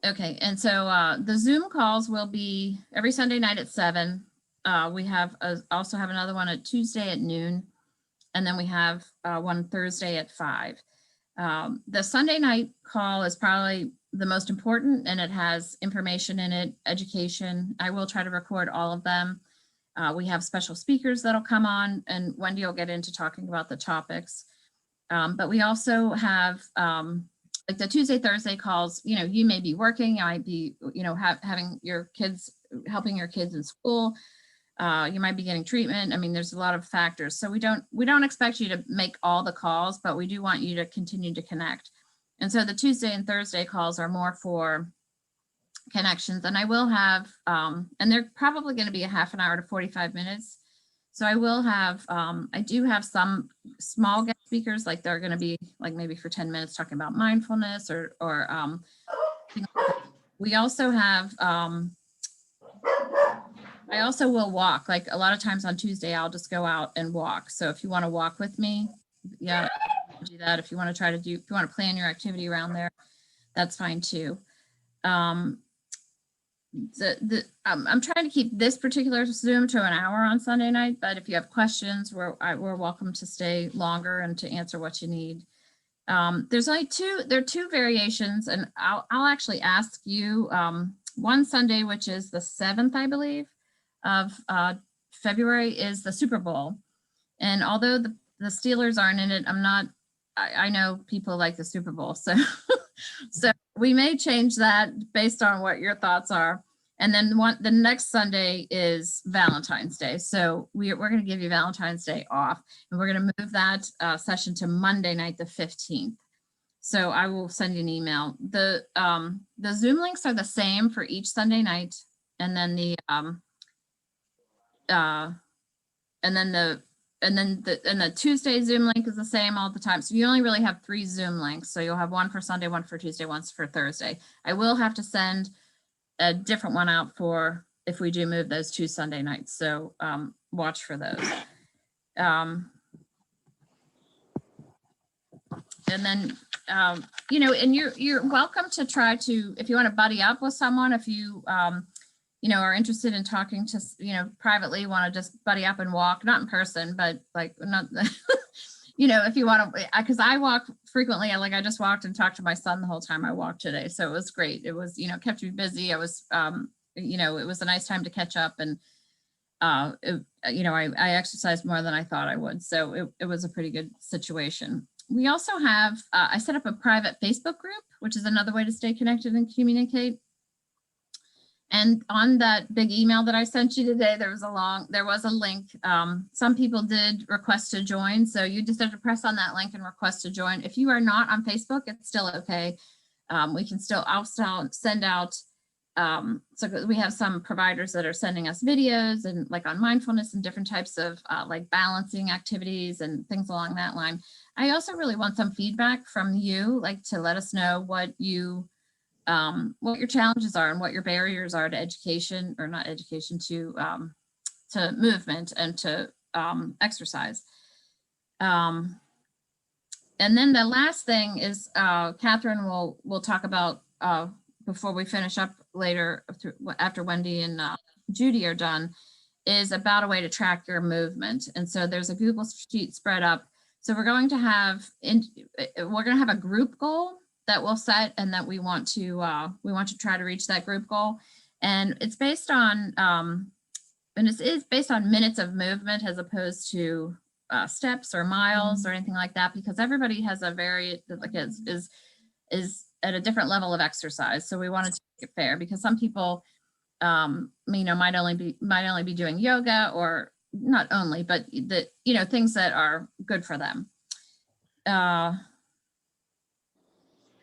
Okay, and so the Zoom calls will be every Sunday night at 7. We have also have another one at Tuesday at noon, and then we have one Thursday at 5. The Sunday night call is probably the most important, and it has information in it, education. I will try to record all of them. We have special speakers that'll come on, and Wendy will get into talking about the topics. But we also have like the Tuesday, Thursday calls, you know, you may be working, I might be, you know, having your kids, helping your kids in school. You might be getting treatment. I mean, there's a lot of factors. So we don't expect you to make all the calls, but we do want you to continue to connect. And so the Tuesday and Thursday calls are more for connections. And I will have, and they're probably going to be a half an hour to 45 minutes. So I will have, I do have some small guest speakers, like they're going to be like maybe for 10 minutes talking about mindfulness or we also have, I also will walk. Like a lot of times on Tuesday, I'll just go out and walk. So if you want to walk with me, yeah, do that. If you want to try to do, if you want to plan your activity around there, that's fine too. I'm trying to keep this particular Zoom to an hour on Sunday night, but if you have questions, we're welcome to stay longer and to answer what you need. There's only there are two variations, and I'll actually ask you one Sunday, which is the 7th, I believe, of February, is the Super Bowl. And although the Steelers aren't in it, I know people like the Super Bowl. So, so we may change that based on what your thoughts are. And then the next Sunday is Valentine's Day. So we're going to give you Valentine's Day off, and we're going to move that session to Monday night, the 15th. So I will send you an email. The Zoom links are the same for each Sunday night. And then the Tuesday Zoom link is the same all the time. So you only really have 3 Zoom links. So you'll have one for Sunday, one for Tuesday, one for Thursday. I will have to send a different one out for if we do move those 2 Sunday nights. So watch for those. And then, you know, and you're welcome to try to, if you want to buddy up with someone, if you, you know, are interested in talking to, you know, privately, want to just buddy up and walk, not in person, but like not, you know, if you want to, because I walk frequently, I just walked and talked to my son the whole time I walked today. So it was great. It was, you know, kept me busy. I was, you know, it was a nice time to catch up, and, you know, I exercised more than I thought I would. So it was a pretty good situation. We also have, I set up a private Facebook group, which is another way to stay connected and communicate. And on that big email that I sent you today, there was a link. Some people did request to join. So you just have to press on that link and request to join. If you are not on Facebook, it's still okay. We can still, I'll still send out, so we have some providers that are sending us videos and like on mindfulness and different types of like balancing activities and things along that line. I also really want some feedback from you, like to let us know what your challenges are and what your barriers are to education, or not education, to movement and to exercise. And then the last thing is Catherine will talk about before we finish up later after Wendy and Judy are done, is about a way to track your movement. And so there's a Google sheet spread up. So we're going to have a group goal that we'll set, and that we want to try to reach that group goal. And it's based on and it is based on minutes of movement as opposed to steps or miles or anything like that, because everybody has a is at a different level of exercise. So we wanted to make it fair, because some people you know, might only be doing yoga, or not only, but the, you know, things that are good for them.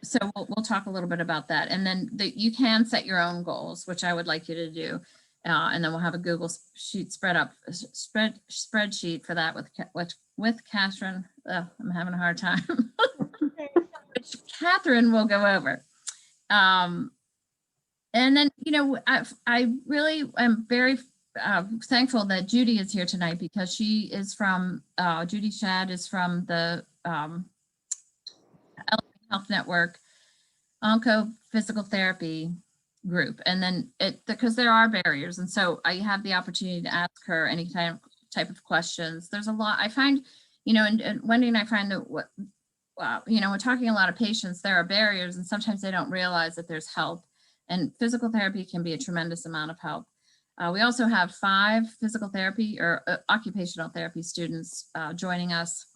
So we'll talk a little bit about that. And then you can set your own goals, which I would like you to do. And then we'll have a Google sheet spreadsheet for that with Catherine. I'm having a hard time. Which Catherine will go over. And then, you know, I really am very thankful that Judy is here tonight, because she is from, Schaad is from the Allegheny Health Network Onco physical therapy group. And then because there are barriers. And so I have the opportunity to ask her any type of questions. There's a lot I find, and Wendy and I find that we're talking a lot of patients, there are barriers, and sometimes they don't realize that there's help, and physical therapy can be a tremendous amount of help. We also have 5 physical therapy or occupational therapy students joining us.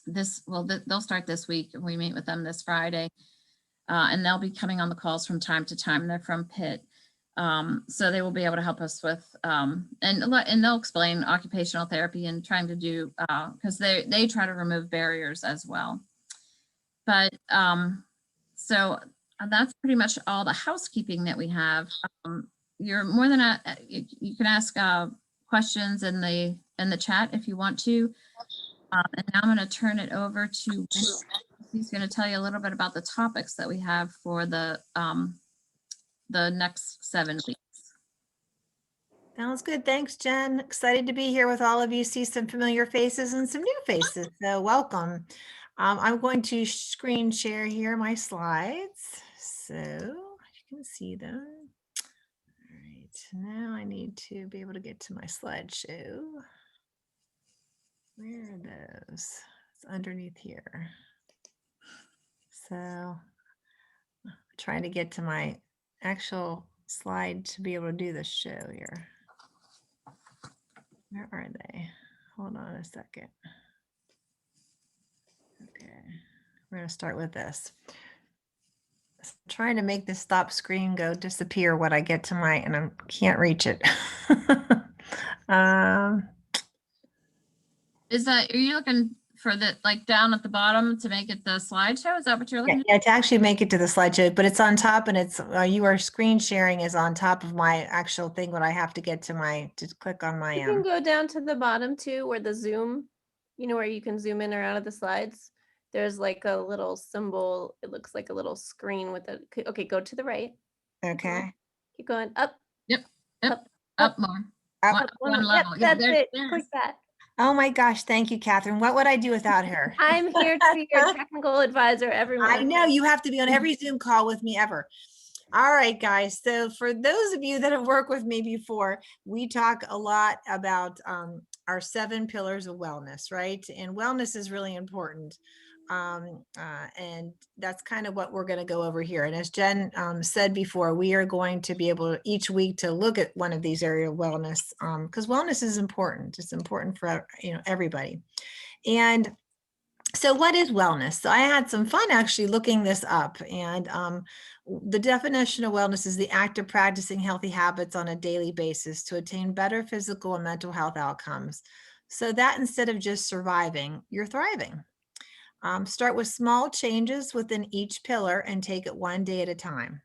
They'll start this week, and we meet with them this Friday, and they'll be coming on the calls from time to time. They're from Pitt. So they will be able to help us with, and they'll explain occupational therapy and trying to do, because they try to remove barriers as well. But so that's pretty much all the housekeeping that we have. You're more than you can ask questions in the chat if you want to. And now I'm going to turn it over to Wendy. He's going to tell you a little bit about the topics that we have for the next 7 weeks. Sounds good. Thanks, Jen. Excited to be here with all of you. See some familiar faces and some new faces. So welcome. I'm going to screen share here my slides so you can see them. All right, now I need to be able to get to my slideshow. Where are those? It's underneath here. So trying to get to my actual slide to be able to do the show here. Where are they? Hold on a second. Okay, we're going to start with this. I'm trying to make this stop screen go disappear when I get to my, and I can't reach it. Are you looking for the, like down at the bottom to make it the slideshow? Is that what you're looking Yeah, to actually make it to the slideshow, but it's on top, and it's your screen sharing is on top of my actual thing. When I have to get to click on my. You can go down to the bottom too, where the zoom, where you can zoom in or out of the slides. There's like a little symbol. It looks like a little screen with a. Okay, go to the right. Okay. Keep going up. Yep. Up. Up more. Up one level. Yep, that's it. Click that. Oh my gosh, thank you, Catherine. What would I do without her? I'm here to be your technical advisor, everyone. I know you have to be on every Zoom call with me ever. All right, guys. So for those of you that have worked with me before, we talk a lot about our 7 pillars of wellness, right? And wellness is really important. And that's kind of what we're going to go over here. And as Jen said before, we are going to be able to each week to look at one of these areas of wellness, because wellness is important. It's important for everybody. And so what is wellness? So I had some fun actually looking this up, and the definition of wellness is the act of practicing healthy habits on a daily basis to attain better physical and mental health outcomes. So that instead of just surviving, you're thriving. Start with small changes within each pillar and take it one day at a time.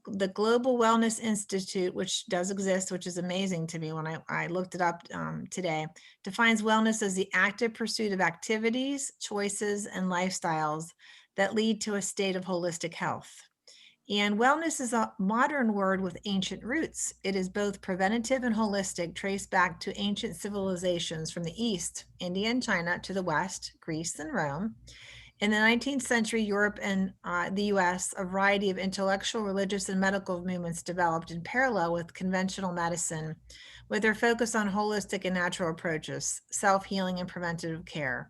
The Global Wellness Institute, which does exist, which is amazing to me when I looked it up today, defines wellness as the active pursuit of activities, choices, and lifestyles that lead to a state of holistic health. And wellness is a modern word with ancient roots. It is both preventative and holistic, traced back to ancient civilizations from the East, India and China, to the West, Greece and Rome. In the 19th century, Europe and the US, a variety of intellectual, religious, and medical movements developed in parallel with conventional medicine, with their focus on holistic and natural approaches, self-healing, and preventative care.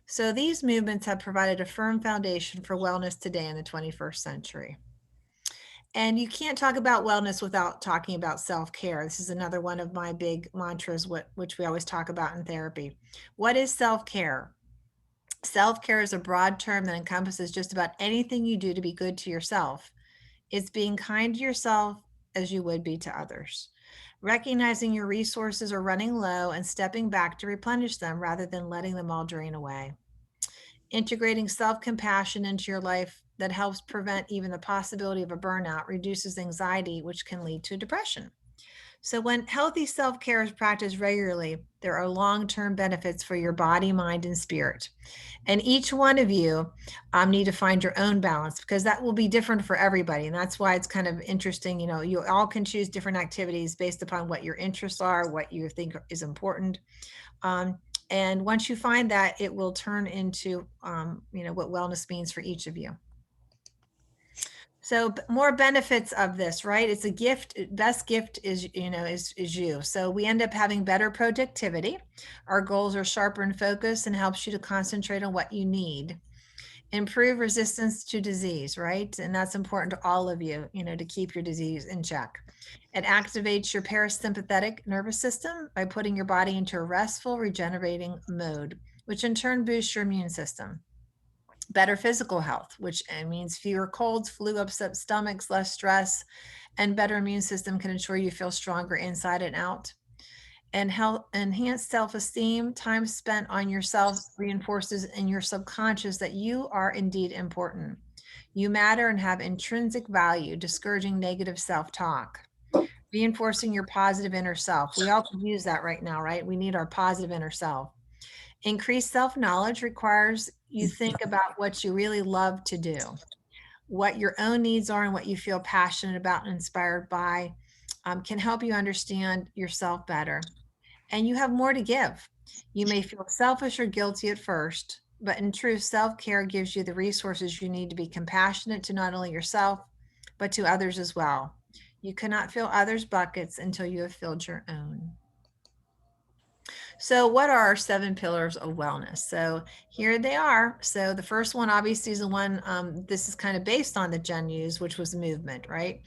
So these movements have provided a firm foundation for wellness today in the 21st century. And you can't talk about wellness without talking about self-care. This is another one of my big mantras, which we always talk about in therapy. What is self-care? Self-care is a broad term that encompasses just about anything you do to be good to yourself. It's being kind to yourself as you would be to others. Recognizing your resources are running low and stepping back to replenish them rather than letting them all drain away. Integrating self-compassion into your life that helps prevent even the possibility of a burnout reduces anxiety, which can lead to depression. So when healthy self-care is practiced regularly, there are long-term benefits for your body, mind, and spirit. And each one of you need to find your own balance, because that will be different for everybody. And that's why it's kind of interesting. You all can choose different activities based upon what your interests are, what you think is important. And once you find that, it will turn into, what wellness means for each of you. So more benefits of this, right? It's a gift. Best gift is, is you. So we end up having better productivity. Our goals are sharper and focused and helps you to concentrate on what you need. Improve resistance to disease, right? And that's important to all of you, to keep your disease in check. It activates your parasympathetic nervous system by putting your body into a restful, regenerating mode, which in turn boosts your immune system. Better physical health, which means fewer colds, flu, upset stomachs, less stress, and better immune system can ensure you feel stronger inside and out. And health, enhanced self-esteem, time spent on yourself reinforces in your subconscious that you are indeed important. You matter and have intrinsic value, discouraging negative self-talk, reinforcing your positive inner self. We all could use that right now, right? We need our positive inner self. Increased self-knowledge requires you think about what you really love to do, what your own needs are and what you feel passionate about and inspired by, can help you understand yourself better. And you have more to give. You may feel selfish or guilty at first, but in truth, self-care gives you the resources you need to be compassionate to not only yourself, but to others as well. You cannot fill others' buckets until you have filled your own. So what are our 7 pillars of wellness? So here they are. So the first one obviously is the one, this is kind of based on the Jen used, which was movement, right?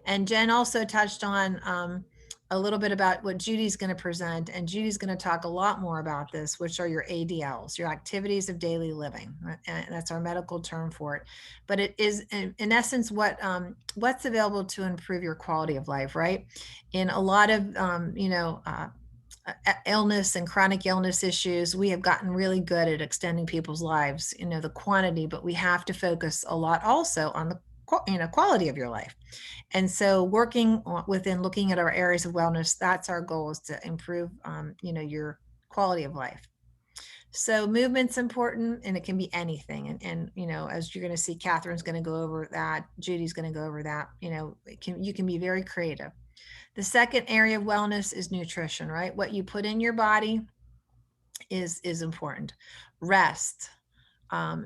And Jen also touched on a little bit about what Judy's going to present, and Judy's going to talk a lot more about this, which are your ADLs, your activities of daily living. And that's our medical term for it. But it is in essence what's available to improve your quality of life, right? In a lot of illness and chronic illness issues, we have gotten really good at extending people's lives, the quantity, but we have to focus a lot also on the quality of your life. And so working within looking at our areas of wellness, that's our goal, is to improve your quality of life. So movement's important, and it can be anything. And as you're going to see, Catherine's going to go over that, Judy's going to go over that. You can be very creative. The second area of wellness is nutrition, right? What you put in your body is important. Rest,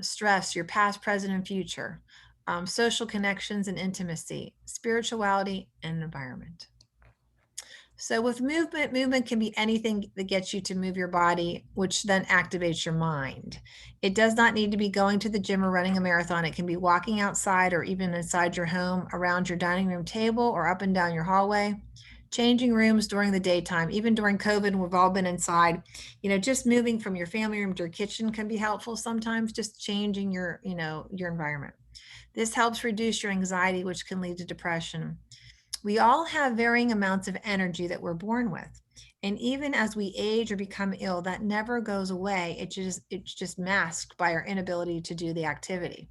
stress, your past, present, and future, social connections and intimacy, spirituality, and environment. So with movement can be anything that gets you to move your body, which then activates your mind. It does not need to be going to the gym or running a marathon. It can be walking outside or even inside your home, around your dining room table, or up and down your hallway. Changing rooms during the daytime, even during COVID, we've all been inside, just moving from your family room to your kitchen can be helpful sometimes, just changing your environment. This helps reduce your anxiety, which can lead to depression. We all have varying amounts of energy that we're born with. And even as we age or become ill, that never goes away. It's just masked by our inability to do the activity.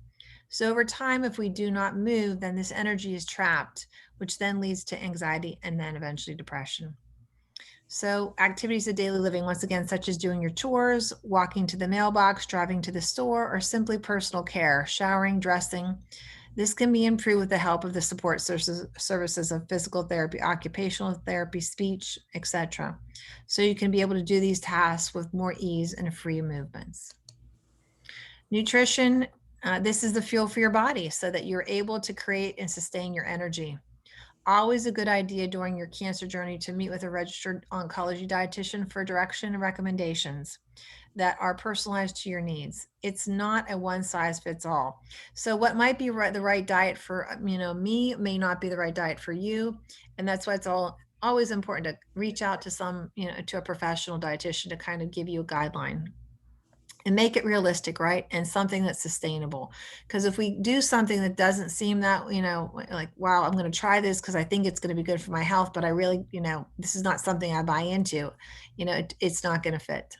So over time, if we do not move, then this energy is trapped, which then leads to anxiety and then eventually depression. So activities of daily living, once again, such as doing your chores, walking to the mailbox, driving to the store, or simply personal care, showering, dressing. This can be improved with the help of the support services of physical therapy, occupational therapy, speech, etc. So you can be able to do these tasks with more ease and free movements. Nutrition, this is the fuel for your body so that you're able to create and sustain your energy. Always a good idea during your cancer journey to meet with a registered oncology dietitian for direction and recommendations that are personalized to your needs. It's not a one size fits all. So what might be the right diet for me may not be the right diet for you. And that's why it's always important to reach out to to a professional dietitian to kind of give you a guideline and make it realistic, right? And something that's sustainable. Because if we do something that doesn't seem that, like, wow, I'm going to try this because I think it's going to be good for my health, but I really, this is not something I buy into, it's not going to fit.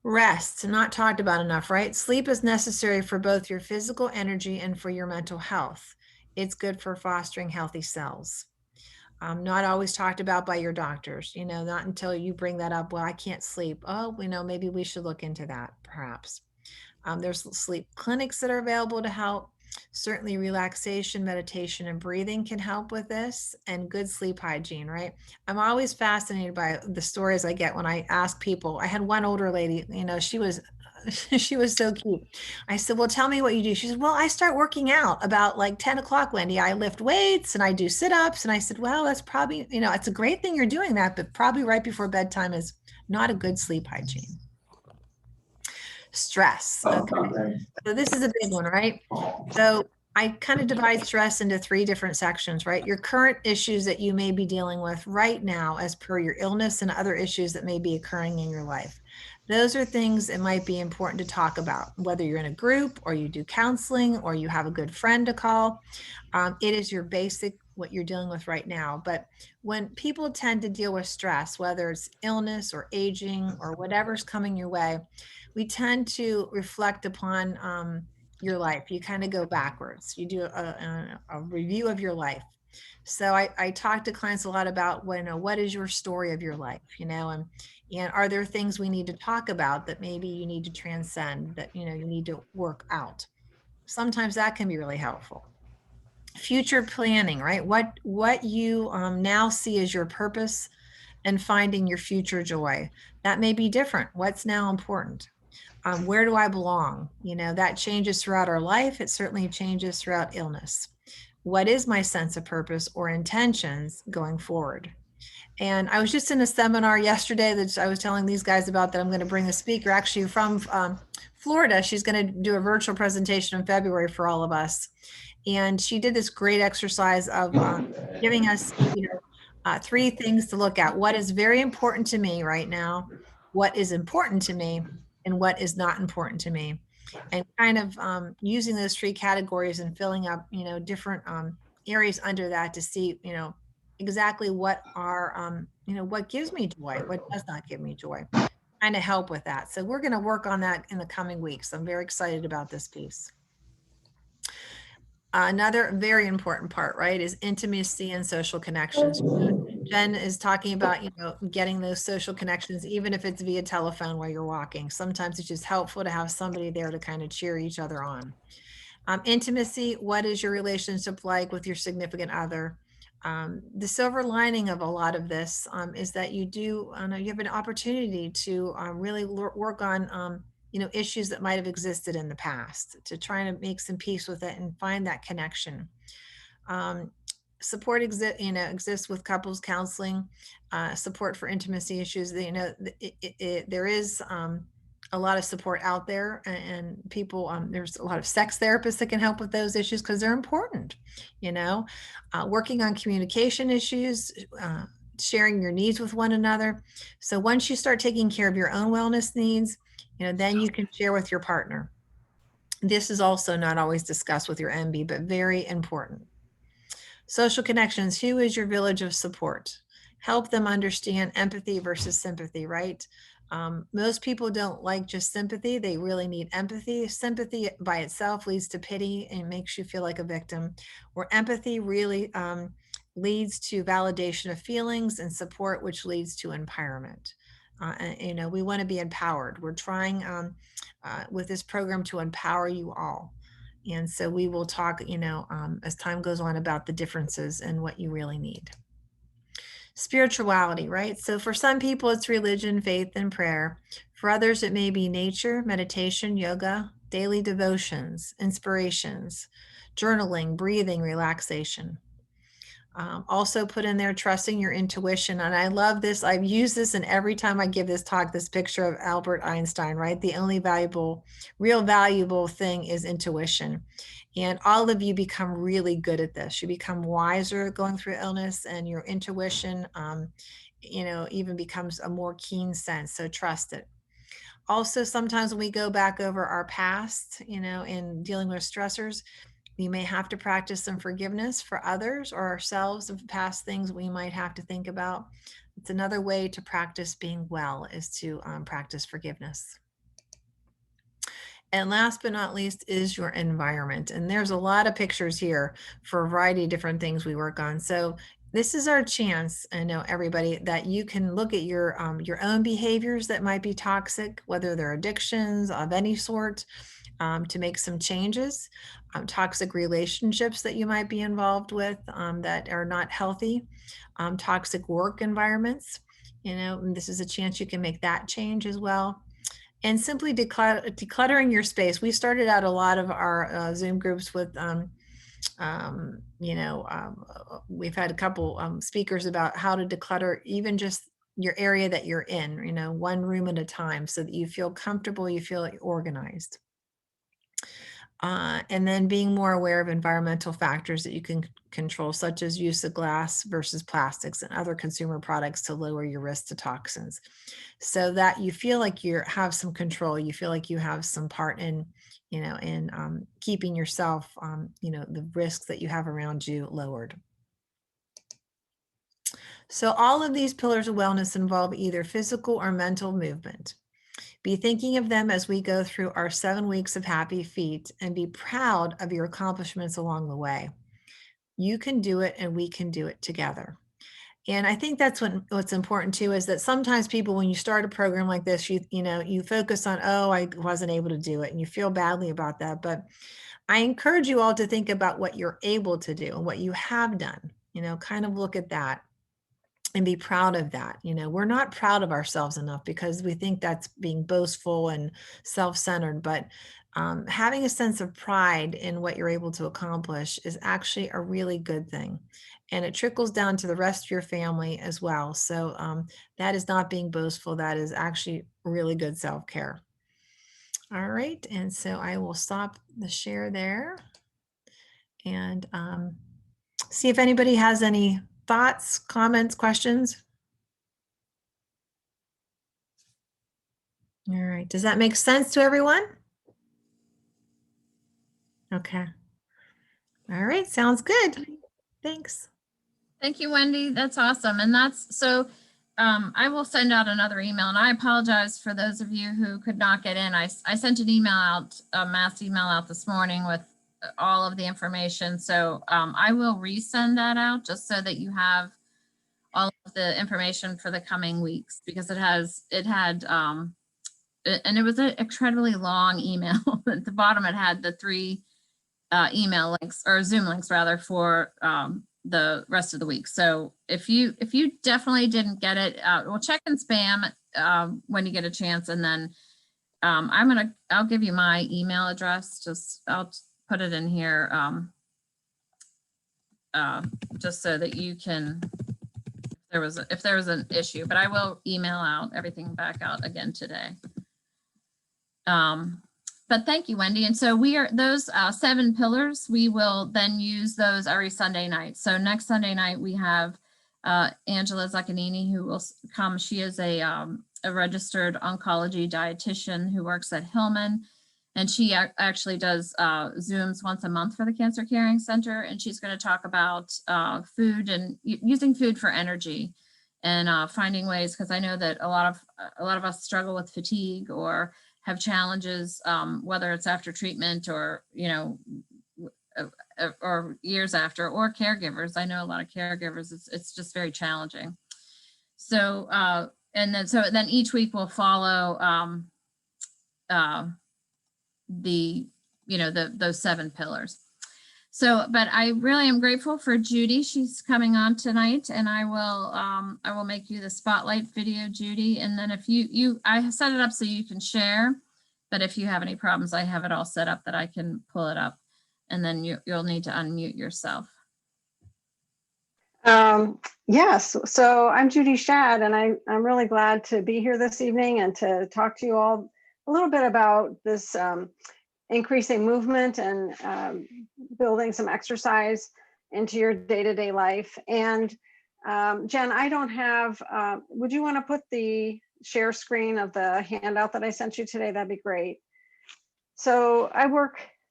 Rest, not talked about enough, right? Sleep is necessary for both your physical energy and for your mental health. It's good for fostering healthy cells. Not always talked about by your doctors, not until you bring that up. Well, I can't sleep. Oh, maybe we should look into that, perhaps. There's sleep clinics that are available to help. Certainly relaxation, meditation, and breathing can help with this, and good sleep hygiene, right? I'm always fascinated by the stories I get when I ask people. I had one older lady, she was she was so cute. I said, well, tell me what you do. She said, well, I start working out about like 10 o'clock, Wendy. I lift weights and I do sit-ups. And I said, well, that's probably, it's a great thing you're doing that, but probably right before bedtime is not a good sleep hygiene. Stress. Okay. So this is a big one, right? So I kind of divide stress into 3 different sections, right? Your current issues that you may be dealing with right now as per your illness and other issues that may be occurring in your life. Those are things that might be important to talk about, whether you're in a group or you do counseling or you have a good friend to call. It is your basic, what you're dealing with right now. But when people tend to deal with stress, whether it's illness or aging or whatever's coming your way, we tend to reflect upon your life. You kind of go backwards. You do a review of your life. So I talk to clients a lot about what is your story of your life, and are there things we need to talk about that maybe you need to transcend, that you need to work out. Sometimes that can be really helpful. Future planning, right? What you now see as your purpose and finding your future joy. That may be different. What's now important? Where do I belong? That changes throughout our life. It certainly changes throughout illness. What is my sense of purpose or intentions going forward? And I was just in a seminar yesterday that I was telling these guys about, that I'm going to bring a speaker actually from Florida. She's going to do a virtual presentation in February for all of us. And she did this great exercise of giving us 3 things to look at. What is very important to me right now? What is important to me? And what is not important to me? And kind of using those 3 categories and filling up, different areas under that to see, exactly what are, what gives me joy, what does not give me joy, kind of help with that. So we're going to work on that in the coming weeks. I'm very excited about this piece. Another very important part, right, is intimacy and social connections. Jen is talking about, getting those social connections, even if it's via telephone while you're walking. Sometimes it's just helpful to have somebody there to kind of cheer each other on. Intimacy, what is your relationship like with your significant other? The silver lining of a lot of this is that you have an opportunity to really work on issues that might have existed in the past, to try to make some peace with it and find that connection. Support exists with couples counseling, support for intimacy issues. There is a lot of support out there, and people, there's a lot of sex therapists that can help with those issues because they're important, working on communication issues, sharing your needs with one another. So once you start taking care of your own wellness needs, then you can share with your partner. This is also not always discussed with your MB, but very important. Social connections. Who is your village of support? Help them understand empathy versus sympathy, right? Most people don't like just sympathy. They really need empathy. Sympathy by itself leads to pity and makes you feel like a victim, where empathy really leads to validation of feelings, and support, which leads to empowerment. We want to be empowered. We're trying with this program to empower you all. And so we will talk, as time goes on, about the differences and what you really need. Spirituality, right? So for some people, it's religion, faith, and prayer. For others, it may be nature, meditation, yoga, daily devotions, inspirations, journaling, breathing, relaxation. Also put in there, trusting your intuition. And I love this. I've used this, and every time I give this talk, this picture of Albert Einstein, right? The only real valuable thing is intuition. And all of you become really good at this. You become wiser going through illness, and your intuition, even becomes a more keen sense. So trust it. Also, sometimes when we go back over our past, in dealing with stressors, we may have to practice some forgiveness for others or ourselves of past things we might have to think about. It's another way to practice being well, is to practice forgiveness. And last but not least is your environment. And there's a lot of pictures here for a variety of different things we work on. So this is our chance, I know everybody, that you can look at your own behaviors that might be toxic, whether they're addictions of any sort, to make some changes, toxic relationships that you might be involved with that are not healthy, toxic work environments, and this is a chance you can make that change as well. and simply decluttering your space. We started out a lot of our Zoom groups with, we've had a couple speakers about how to declutter even just your area that you're in, one room at a time, so that you feel comfortable, you feel organized. And then being more aware of environmental factors that you can control, such as use of glass versus plastics and other consumer products to lower your risk to toxins, so that you feel like you have some control. You feel like you have some part in, keeping yourself, the risks that you have around you lowered. So all of these pillars of wellness involve either physical or mental movement. Be thinking of them as we go through our 7 weeks of happy feet, and be proud of your accomplishments along the way. You can do it, and we can do it together. And I think that's what's important too, is that sometimes people, when you start a program like this, you focus on, oh, I wasn't able to do it, and you feel badly about that. But I encourage you all to think about what you're able to do and what you have done, kind of look at that and be proud of that. We're not proud of ourselves enough because we think that's being boastful and self-centered, but having a sense of pride in what you're able to accomplish is actually a really good thing. And it trickles down to the rest of your family as well. So that is not being boastful. That is actually really good self-care. All right. And so I will stop the share there and see if anybody has any thoughts, comments, questions. All right. Does that make sense to everyone? Okay. All right. Sounds good. Thanks. Thank you, Wendy. That's awesome. And that's so I will send out another email, and I apologize for those of you who could not get in. I sent an email out, a mass email out this morning with all of the information. So I will resend that out just so that you have all of the information for the coming weeks, because it had and it was an incredibly long email. At the bottom, it had the 3 email links, or Zoom links rather, for the rest of the week. So if you definitely didn't get it, well, check in spam when you get a chance. And then I'll give you my email address. I'll put it in here just so that you can, if there was an issue, but I will email out everything back out again today. But thank you, Wendy. And so we are those 7 pillars. We will then use those every Sunday night. So next Sunday night we have Angela Zaccanini, who will come. She is a registered oncology dietitian who works at Hillman, and she actually does Zooms once a month for the Cancer Caring Center. And she's going to talk about food and using food for energy, and finding ways, because I know that a lot of us struggle with fatigue or have challenges, whether it's after treatment or, or years after, or caregivers. I know a lot of caregivers, it's just very challenging. So, and then each week we'll follow those 7 pillars. So, but I really am grateful for Judy. She's coming on tonight, and I will make you the spotlight video, Judy. And then if I set it up so you can share, but if you have any problems, I have it all set up that I can pull it up, and then you'll need to unmute yourself. Yes, so I'm Judy Schaad, and I'm really glad to be here this evening and to talk to you all a little bit about this increasing movement and building some exercise into your day-to-day life. And Jen, I don't have, would you want to put the share screen of the handout that I sent you today? That'd be great. So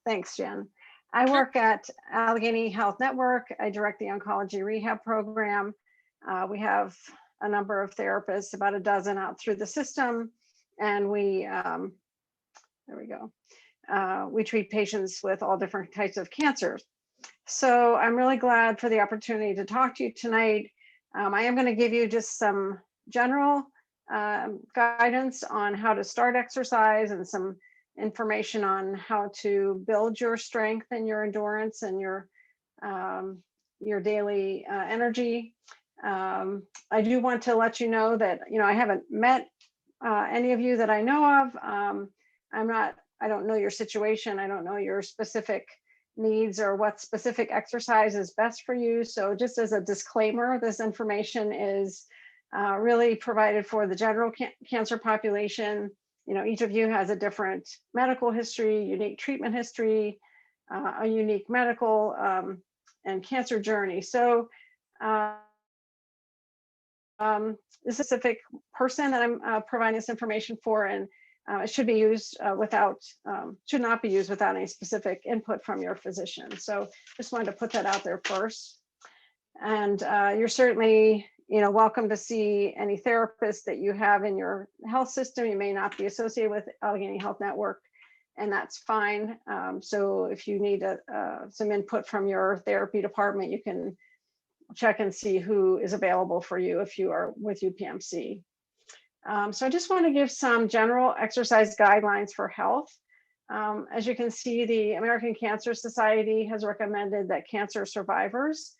thanks, Jen. I work at Allegheny Health Network. I direct the Oncology Rehab program. We have a number of therapists, about a dozen out through the system. And there we go. We treat patients with all different types of cancers. So I'm really glad for the opportunity to talk to you tonight. I am going to give you just some general guidance on how to start exercise, and some information on how to build your strength and your endurance and your daily energy. I do want to let you know that, I haven't met any of you that I know of. I don't know your situation. I don't know your specific needs or what specific exercise is best for you. So just as a disclaimer, this information is really provided for the general cancer population. You know, each of you has a different medical history, unique treatment history, a unique medical and cancer journey. So the specific person that I'm providing this information for, and it should be used should not be used without any specific input from your physician. So just wanted to put that out there first. And you're certainly, welcome to see any therapist that you have in your health system. You may not be associated with Allegheny Health Network, and that's fine. So if you need some input from your therapy department, you can check and see who is available for you if you are with UPMC. So I just want to give some general exercise guidelines for health. As you can see, the American Cancer Society has recommended that cancer survivors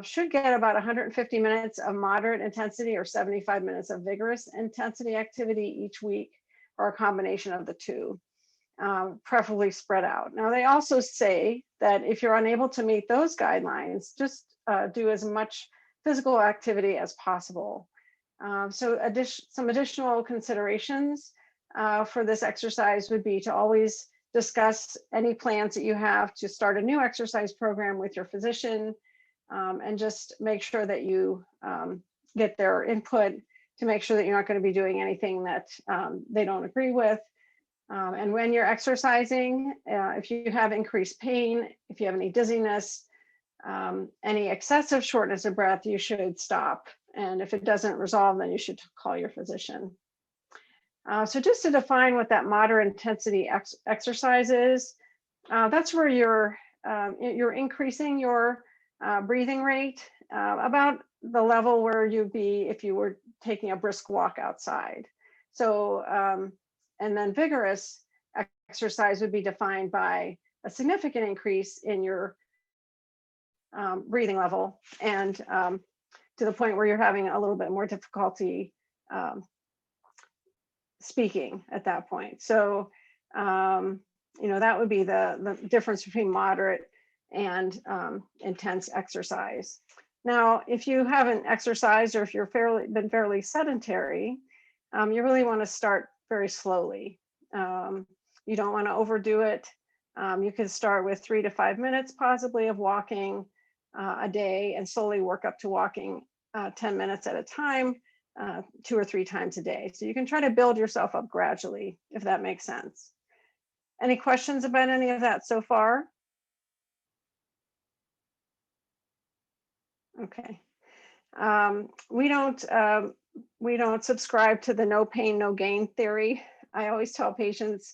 should get about 150 minutes of moderate intensity or 75 minutes of vigorous intensity activity each week, or a combination of the two, preferably spread out. Now, they also say that if you're unable to meet those guidelines, just do as much physical activity as possible. So some additional considerations for this exercise would be to always discuss any plans that you have to start a new exercise program with your physician, and just make sure that you get their input to make sure that you're not going to be doing anything that they don't agree with. And when you're exercising, if you have increased pain, if you have any dizziness, any excessive shortness of breath, you should stop. And if it doesn't resolve, then you should call your physician. So just to define what that moderate intensity exercise is, that's where you're increasing your breathing rate about the level where you'd be if you were taking a brisk walk outside. So, and then vigorous exercise would be defined by a significant increase in your breathing level, and to the point where you're having a little bit more difficulty speaking at that point. So, that would be the difference between moderate and intense exercise. Now, if you haven't exercised, or if you're been fairly sedentary, you really want to start very slowly. You don't want to overdo it. You can start with 3 to 5 minutes possibly of walking a day, and slowly work up to walking 10 minutes at a time, 2 or 3 times a day. So you can try to build yourself up gradually, if that makes sense. Any questions about any of that so far? Okay. We don't subscribe to the no pain, no gain theory. I always tell patients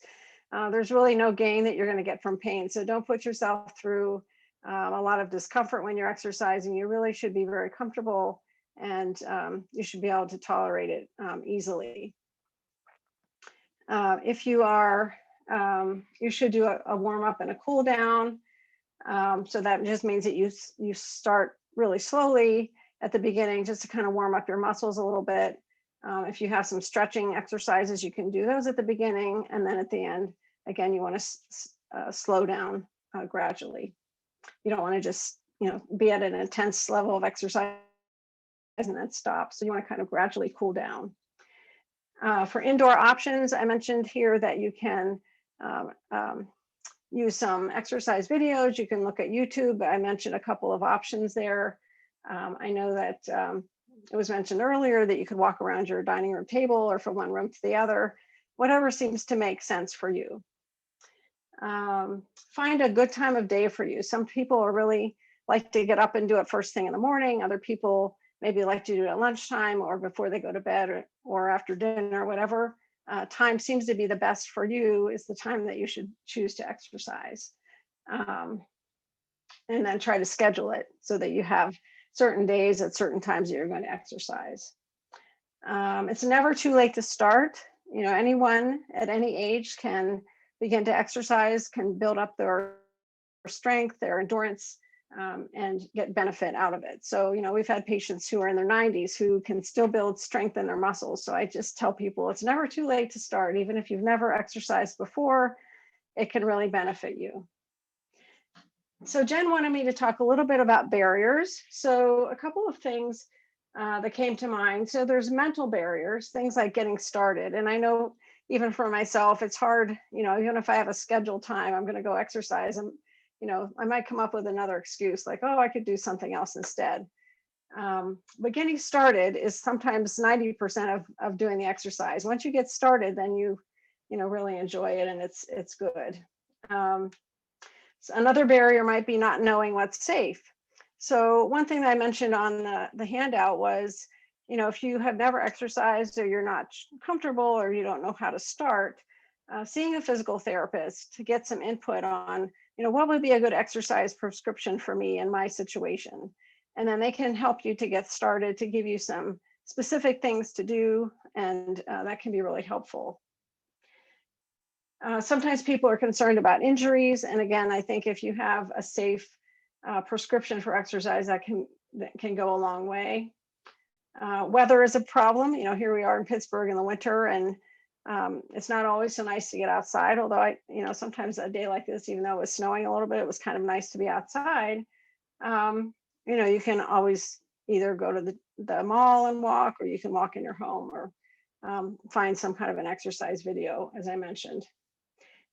there's really no gain that you're going to get from pain. So don't put yourself through a lot of discomfort when you're exercising. You really should be very comfortable, and you should be able to tolerate it easily. If you are, you should do a warm up and a cool down. So that just means that you start really slowly at the beginning, just to kind of warm up your muscles a little bit. If you have some stretching exercises, you can do those at the beginning, and then at the end, again, you want to slow down gradually. You don't want to just, be at an intense level of exercise and then stop. So you want to kind of gradually cool down. For indoor options, I mentioned here that you can use some exercise videos. You can look at YouTube. I mentioned a couple of options there. I know that it was mentioned earlier that you could walk around your dining room table, or from one room to the other, whatever seems to make sense for you. Find a good time of day for you. Some people are really like to get up and do it first thing in the morning. Other people maybe like to do it at lunchtime, or before they go to bed, or after dinner, whatever time seems to be the best for you is the time that you should choose to exercise. And then try to schedule it so that you have certain days at certain times that you're going to exercise. It's never too late to start. Anyone at any age can begin to exercise, can build up their strength, their endurance, and get benefit out of it. So, you know, we've had patients who are in their 90s who can still build strength in their muscles. So I just tell people it's never too late to start. Even if you've never exercised before, it can really benefit you. So Jen wanted me to talk a little bit about barriers. So a couple of things that came to mind. So there's mental barriers, things like getting started. And I know even for myself, it's hard, you know, even if I have a scheduled time, I'm going to go exercise. And, you know, I might come up with another excuse like, oh, I could do something else instead. But getting started is sometimes 90% of doing the exercise. Once you get started, then you know, really enjoy it and it's good. So another barrier might be not knowing what's safe. So one thing that I mentioned on the handout was, you know, if you have never exercised or you're not comfortable or you don't know how to start, seeing a physical therapist to get some input on, you know, what would be a good exercise prescription for me in my situation. And then they can help you to get started, to give you some specific things to do, and that can be really helpful. Sometimes people are concerned about injuries. And again, I think if you have a safe prescription for exercise, that can go a long way. Weather is a problem. You know, here we are in Pittsburgh in the winter, and it's not always so nice to get outside. Although you know, sometimes a day like this, even though it was snowing a little bit, it was kind of nice to be outside. You know, you can always either go to the mall and walk, or you can walk in your home, or find some kind of an exercise video, as I mentioned.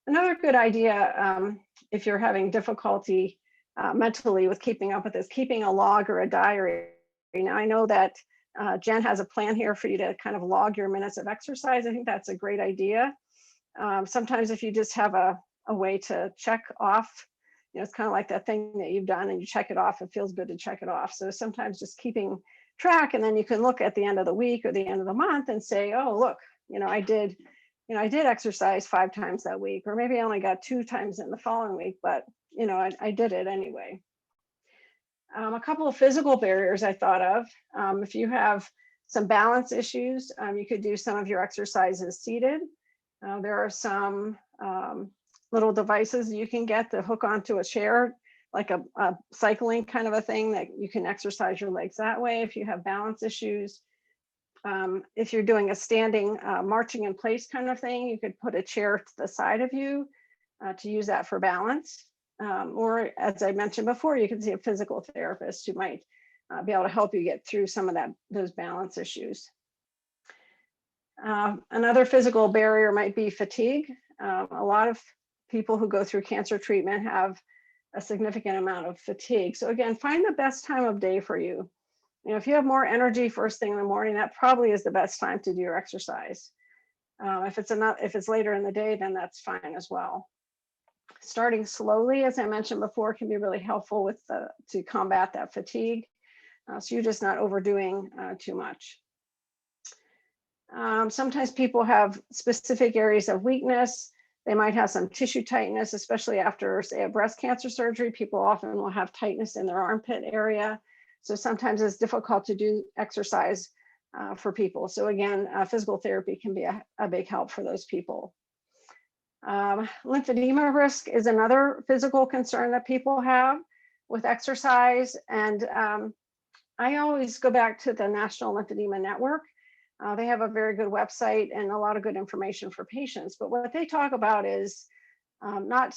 Another good idea, if you're having difficulty mentally with keeping up with this, keeping a log or a diary. Now, I know that Jen has a plan here for you to kind of log your minutes of exercise. I think that's a great idea. Sometimes if you just have a way to check off, you know, it's kind of like that thing that you've done and you check it off, it feels good to check it off. So sometimes just keeping track, and then you can look at the end of the week or the end of the month and say, oh, look, you know, I did exercise 5 times that week, or maybe I only got 2 times in the following week, but you know, I did it anyway. A couple of physical barriers I thought of. If you have some balance issues, you could do some of your exercises seated. There are some little devices you can get to hook onto a chair, like a cycling kind of a thing that you can exercise your legs that way if you have balance issues. If you're doing a standing marching in place kind of thing, you could put a chair to the side of you to use that for balance. Or as I mentioned before, you can see a physical therapist who might be able to help you get through some of those balance issues. Another physical barrier might be fatigue. A lot of people who go through cancer treatment have a significant amount of fatigue. So again, find the best time of day for you. You know, if you have more energy first thing in the morning, that probably is the best time to do your exercise. If it's later in the day, then that's fine as well. Starting slowly, as I mentioned before, can be really helpful to combat that fatigue. So you're just not overdoing too much. Sometimes people have specific areas of weakness. They might have some tissue tightness, especially after, say, a breast cancer surgery. People often will have tightness in their armpit area. So sometimes it's difficult to do exercise for people. So again, physical therapy can be a big help for those people. Lymphedema risk is another physical concern that people have with exercise. And I always go back to the National Lymphedema Network. They have a very good website and a lot of good information for patients. But what they talk about is not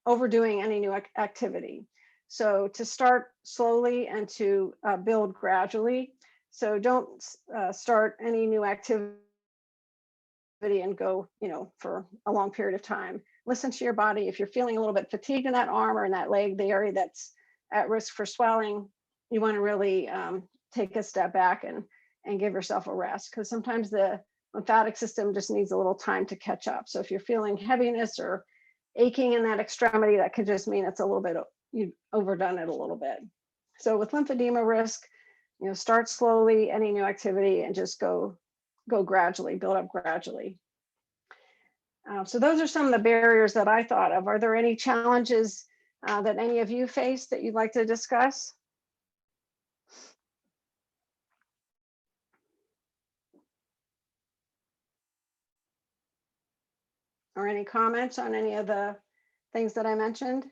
overdoing any new activity. So to start slowly and to build gradually. So don't start any new activity and go, you know, for a long period of time. Listen to your body. If you're feeling a little bit fatigued in that arm or in that leg, the area that's at risk for swelling, you want to really take a step back and give yourself a rest, because sometimes the lymphatic system just needs a little time to catch up. So if you're feeling heaviness or aching in that extremity, that could just mean it's a little bit, you've overdone it a little bit. So with lymphedema risk, you know, start slowly, any new activity, and just go gradually, build up gradually. So those are some of the barriers that I thought of. Are there any challenges that any of you face that you'd like to discuss? Or any comments on any of the things that I mentioned?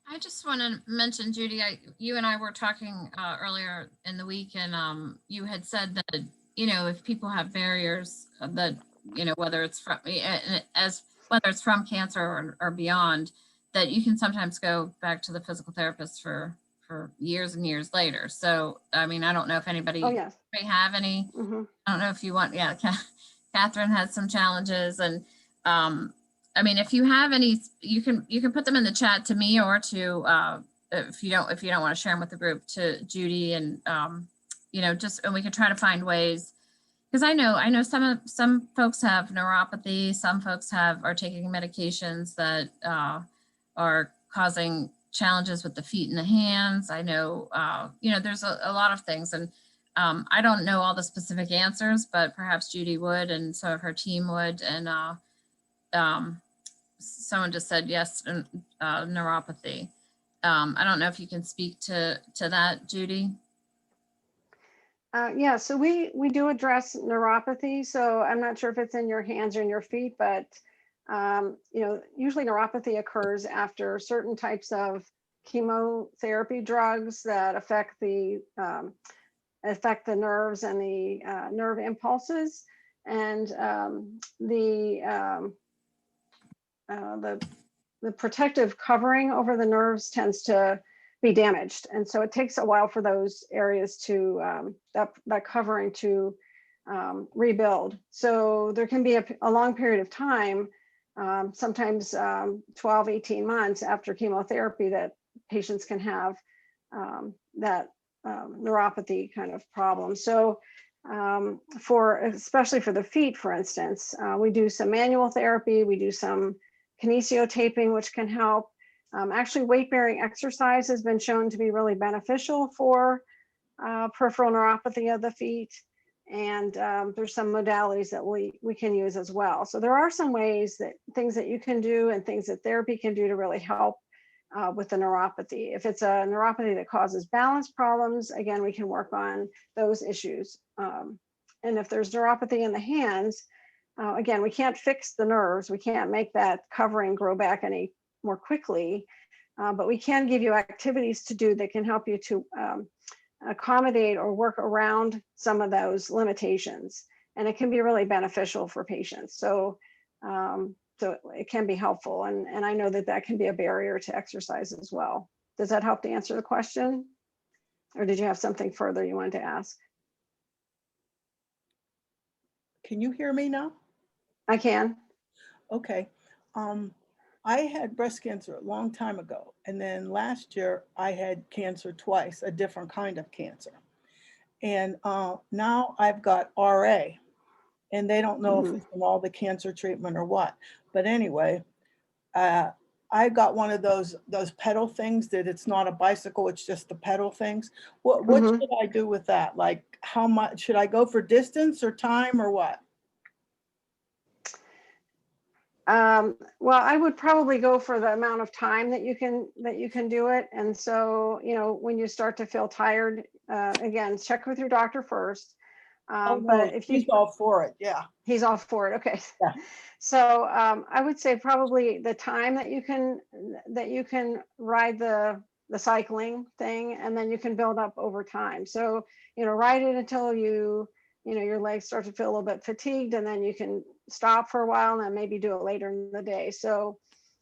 I just want to mention, Judy, you and I were talking earlier in the week, and you had said that, if people have barriers that, whether it's from whether it's from cancer or beyond, that you can sometimes go back to the physical therapist for years and years later. So, I mean, I don't know if anybody Oh, yes. may have any. Hmm. I don't know if you want. Yeah, Catherine had some challenges, and I mean, if you have any, you can put them in the chat to me or to if you don't want to share them with the group, to Judy, and and we can try to find ways, because I know some folks have neuropathy, some folks are taking medications that are causing challenges with the feet and the hands. I know there's a lot of things, and I don't know all the specific answers, but perhaps Judy would, and some of her team would, and someone just said yes, neuropathy. I don't know if you can speak to that, Judy. Yeah, so we do address neuropathy. So I'm not sure if it's in your hands or in your feet, but usually neuropathy occurs after certain types of chemotherapy drugs that affect the nerves and the nerve impulses, and the protective covering over the nerves tends to be damaged. And so it takes a while for those areas to, that covering to rebuild. So there can be a long period of time, sometimes 12, 18 months after chemotherapy, that patients can have that neuropathy kind of problem. So especially for the feet, for instance, we do some manual therapy, we do some kinesiotaping, which can help. Actually, weight-bearing exercise has been shown to be really beneficial for peripheral neuropathy of the feet. And there's some modalities that we can use as well. So there are some things that you can do and things that therapy can do to really help with the neuropathy. If it's a neuropathy that causes balance problems, again, we can work on those issues. And if there's neuropathy in the hands, again, we can't fix the nerves. We can't make that covering grow back any more quickly, but we can give you activities to do that can help you to accommodate or work around some of those limitations. And it can be really beneficial for patients. So it can be helpful. And I know that can be a barrier to exercise as well. Does that help to answer the question? Or did you have something further you wanted to ask? Can you hear me now? I can. Okay. I had breast cancer a long time ago. And then last year I had cancer twice, a different kind of cancer. And now I've got RA, and they don't know if it's from all the cancer treatment or what. But anyway, I got one of those pedal things that it's not a bicycle, it's just the pedal things. What should I do with that? Like, how much should I go for distance or time or what? Well, I would probably go for the amount of time that you can do it. And so, when you start to feel tired, again, check with your doctor first. Oh, But no, if he's all for it, yeah. He's all for it. Okay. Yeah. So I would say probably the time that you can ride the cycling thing, and then you can build up over time. So, ride it until your legs start to feel a little bit fatigued, and then you can stop for a while and then maybe do it later in the day. So,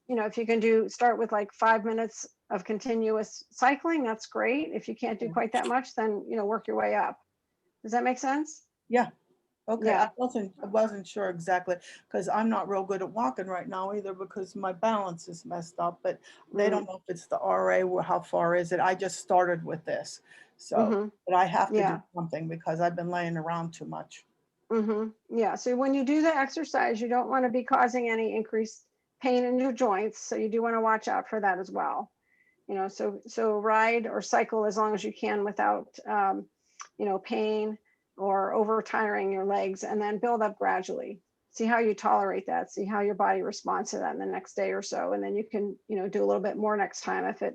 if you can start with like 5 minutes of continuous cycling, that's great. If you can't do quite that much, then, work your way up. Does that make sense? Yeah. Okay. Yeah. I wasn't sure exactly, because I'm not real good at walking right now either, because my balance is messed up, but they don't know if it's the RA or how far is it. I just started with this. So, but I have to do something because I've been laying around too much. Yeah. So when you do the exercise, you don't want to be causing any increased pain in your joints. So you do want to watch out for that as well. So ride or cycle as long as you can without, pain or over tiring your legs, and then build up gradually. See how you tolerate that. See how your body responds to that in the next day or so. And then you can, do a little bit more next time if you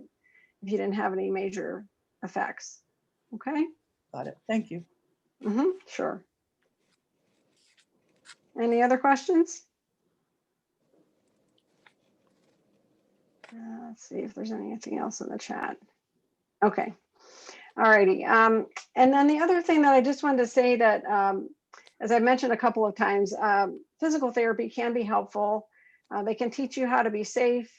didn't have any major effects. Okay. Got it. Thank you. Sure. Any other questions? Let's see if there's anything else in the chat. Okay. All righty. And then the other thing that I just wanted to say that, as I mentioned a couple of times, physical therapy can be helpful. They can teach you how to be safe.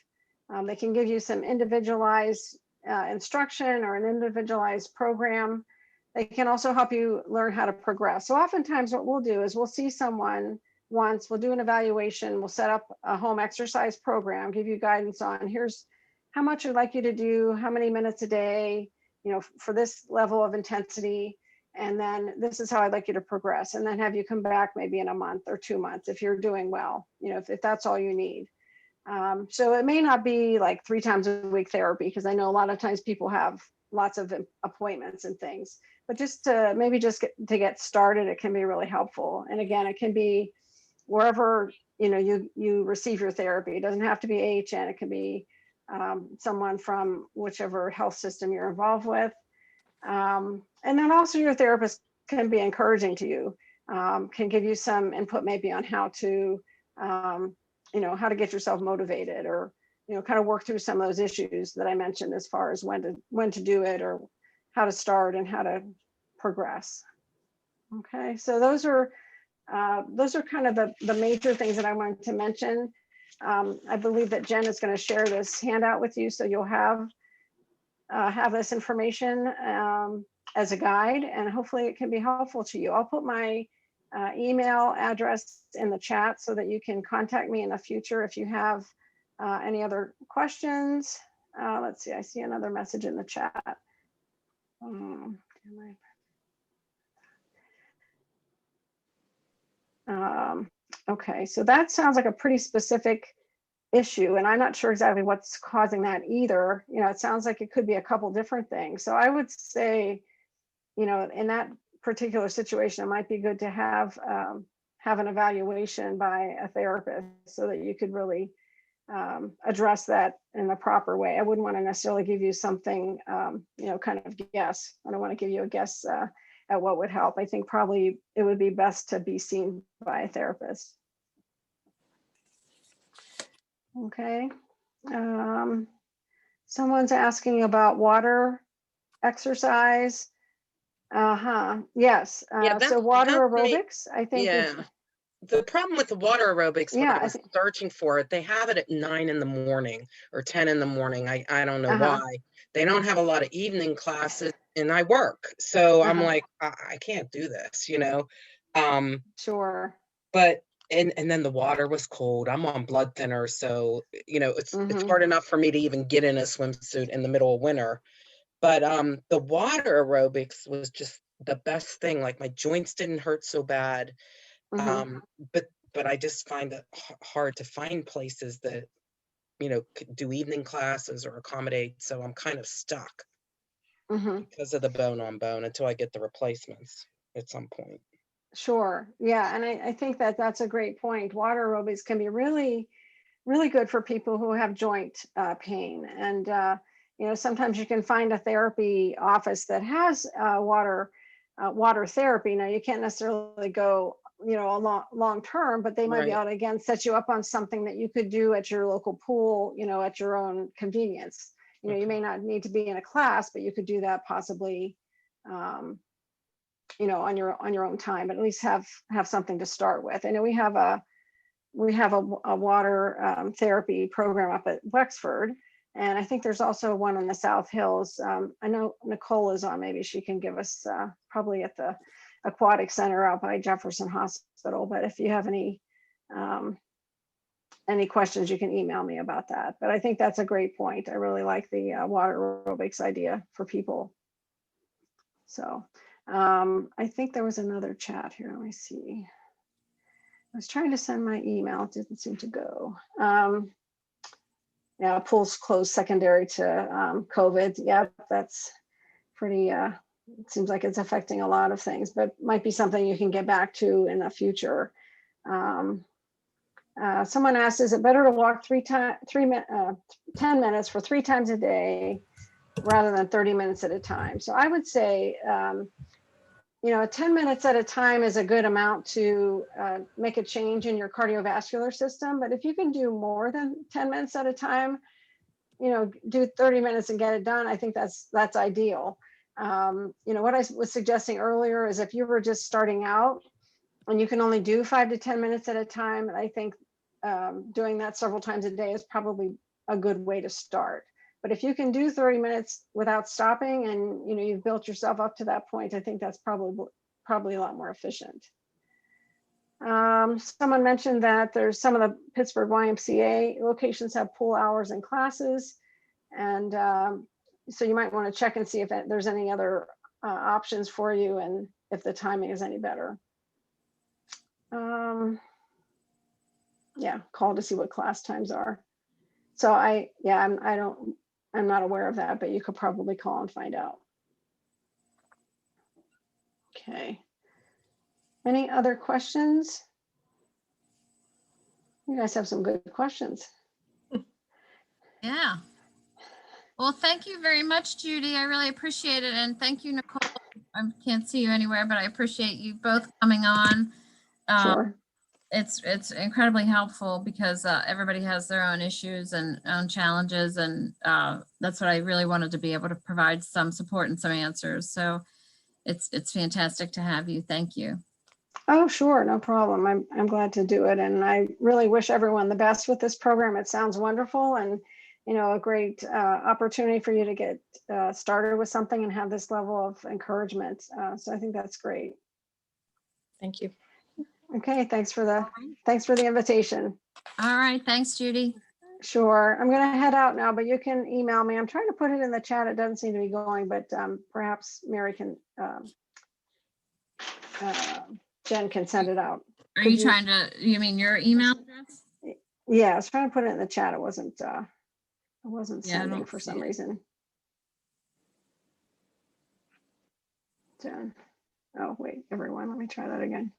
They can give you some individualized instruction or an individualized program. They can also help you learn how to progress. So oftentimes what we'll do is we'll see someone once, we'll do an evaluation, we'll set up a home exercise program, give you guidance on here's how much I'd like you to do, how many minutes a day, you know, for this level of intensity. And then this is how I'd like you to progress. And then have you come back maybe in a month or 2 months if you're doing well, you know, if that's all you need. So it may not be like 3 times a week therapy, because I know a lot of times people have lots of appointments and things, but just to maybe just get started, it can be really helpful. And again, it can be wherever, you know, you receive your therapy. It doesn't have to be AHN. It can be someone from whichever health system you're involved with. And then also your therapist can be encouraging to you, can give you some input maybe on how to, you know, how to get yourself motivated, or, you know, kind of work through some of those issues that I mentioned as far as when to do it, or how to start and how to progress. Okay, so those are kind of the major things that I wanted to mention. I believe that Jen is going to share this handout with you, so you'll have this information as a guide, and hopefully it can be helpful to you. I'll put my email address in the chat so that you can contact me in the future if you have any other questions. Let's see, I see another message in the chat. Okay, so that sounds like a pretty specific issue, and I'm not sure exactly what's causing that either. You know, it sounds like it could be a couple different things. So I would say, you know, in that particular situation, it might be good to have an evaluation by a therapist so that you could really address that in the proper way. I wouldn't want to necessarily give you something, you know, kind of guess. I don't want to give you a guess at what would help. I think probably it would be best to be seen by a therapist. Okay. Someone's asking about water exercise. Yes. So water aerobics, I think. Yeah. The problem with the water aerobics, when Yeah, I was searching for it, they have it at 9 in the morning or 10 in the morning. I don't know why. They don't have a lot of evening classes, and I work. So I'm like, I can't do this, you know? Sure. But, and then the water was cold. I'm on blood thinner. So, you know, it's hard enough for me to even get in a swimsuit in the middle of winter. But the water aerobics was just the best thing. Like my joints didn't hurt so bad. But I just find it hard to find places that, you know, could do evening classes or accommodate. So I'm kind of stuck because of the bone on bone until I get the replacements at some point. Sure. Yeah. And I think that that's a great point. Water aerobics can be really, really good for people who have joint pain. And, you know, sometimes you can find a therapy office that has water therapy. Now, you can't necessarily go, you know, long term, but they might be able to, again, set you up on something that you could do at your local pool, you know, at your own convenience. You know, you may not need to be in a class, but you could do that possibly, you know, on your own time, but at least have something to start with. I know we have a water therapy program up at Wexford, and I think there's also one in the South Hills. I know Nicole is on, maybe she can give us probably at the Aquatic Center out by Jefferson Hospital. But if you have any questions, you can email me about that. But I think that's a great point. I really like the water aerobics idea for people. So I think there was another chat here. Let me see. I was trying to send my email. It didn't seem to go. Yeah, pools closed secondary to COVID. Yeah, that's pretty, it seems like it's affecting a lot of things, but might be something you can get back to in the future. Someone asked, is it better to walk 10 minutes for 3 times a day rather than 30 minutes at a time? So I would say, you know, 10 minutes at a time is a good amount to make a change in your cardiovascular system. But if you can do more than 10 minutes at a time, do 30 minutes and get it done, I think that's ideal. What I was suggesting earlier is if you were just starting out and you can only do 5 to 10 minutes at a time, I think doing that several times a day is probably a good way to start. But if you can do 30 minutes without stopping and you've built yourself up to that point, I think that's probably a lot more efficient. Someone mentioned that there's some of the Pittsburgh YMCA locations have pool hours and classes. And so you might want to check and see if there's any other options for you and if the timing is any better. Yeah, call to see what class times are. So I'm not aware of that, but you could probably call and find out. Okay. Any other questions? You guys have some good questions. Yeah. Well, thank you very much, Judy. I really appreciate it. And thank you, Nicole. I can't see you anywhere, but I appreciate you both coming on. Sure. It's incredibly helpful because everybody has their own issues and own challenges. And that's what I really wanted to be able to provide some support and some answers. So it's fantastic to have you. Thank you. Oh, sure. No problem. I'm glad to do it. And I really wish everyone the best with this program. It sounds wonderful and, a great opportunity for you to get started with something and have this level of encouragement. So I think that's great. Thank you. Okay. Thanks for the invitation. All right. Thanks, Judy. Sure. I'm going to head out now, but you can email me. I'm trying to put it in the chat. It doesn't seem to be going, but perhaps Mary can, Jen can send it out. Are you trying to, you mean your email address? Yeah, I was trying to put it in the chat. It wasn't sending for some reason. Jen. Oh, wait, everyone, let me try that again.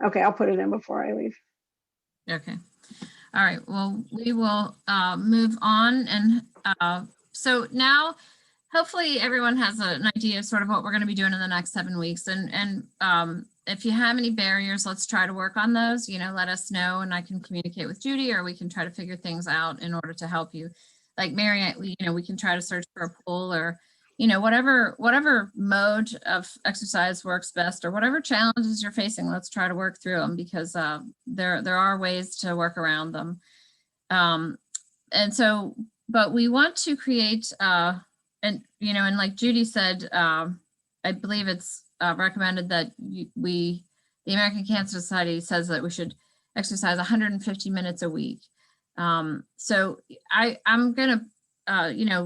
Okay, I'll put it in before I leave. Okay. All right. Well, we will move on. And so now, hopefully everyone has an idea of sort of what we're going to be doing in the next 7 weeks. And if you have any barriers, let's try to work on those. Let us know and I can communicate with Judy, or we can try to figure things out in order to help you. Like Mary, we can try to search for a pool or, whatever mode of exercise works best, or whatever challenges you're facing, let's try to work through them, because there are ways to work around them. And so, but we want to create, and like Judy said, I believe it's recommended that the American Cancer Society says that we should exercise 150 minutes a week. So I'm going to,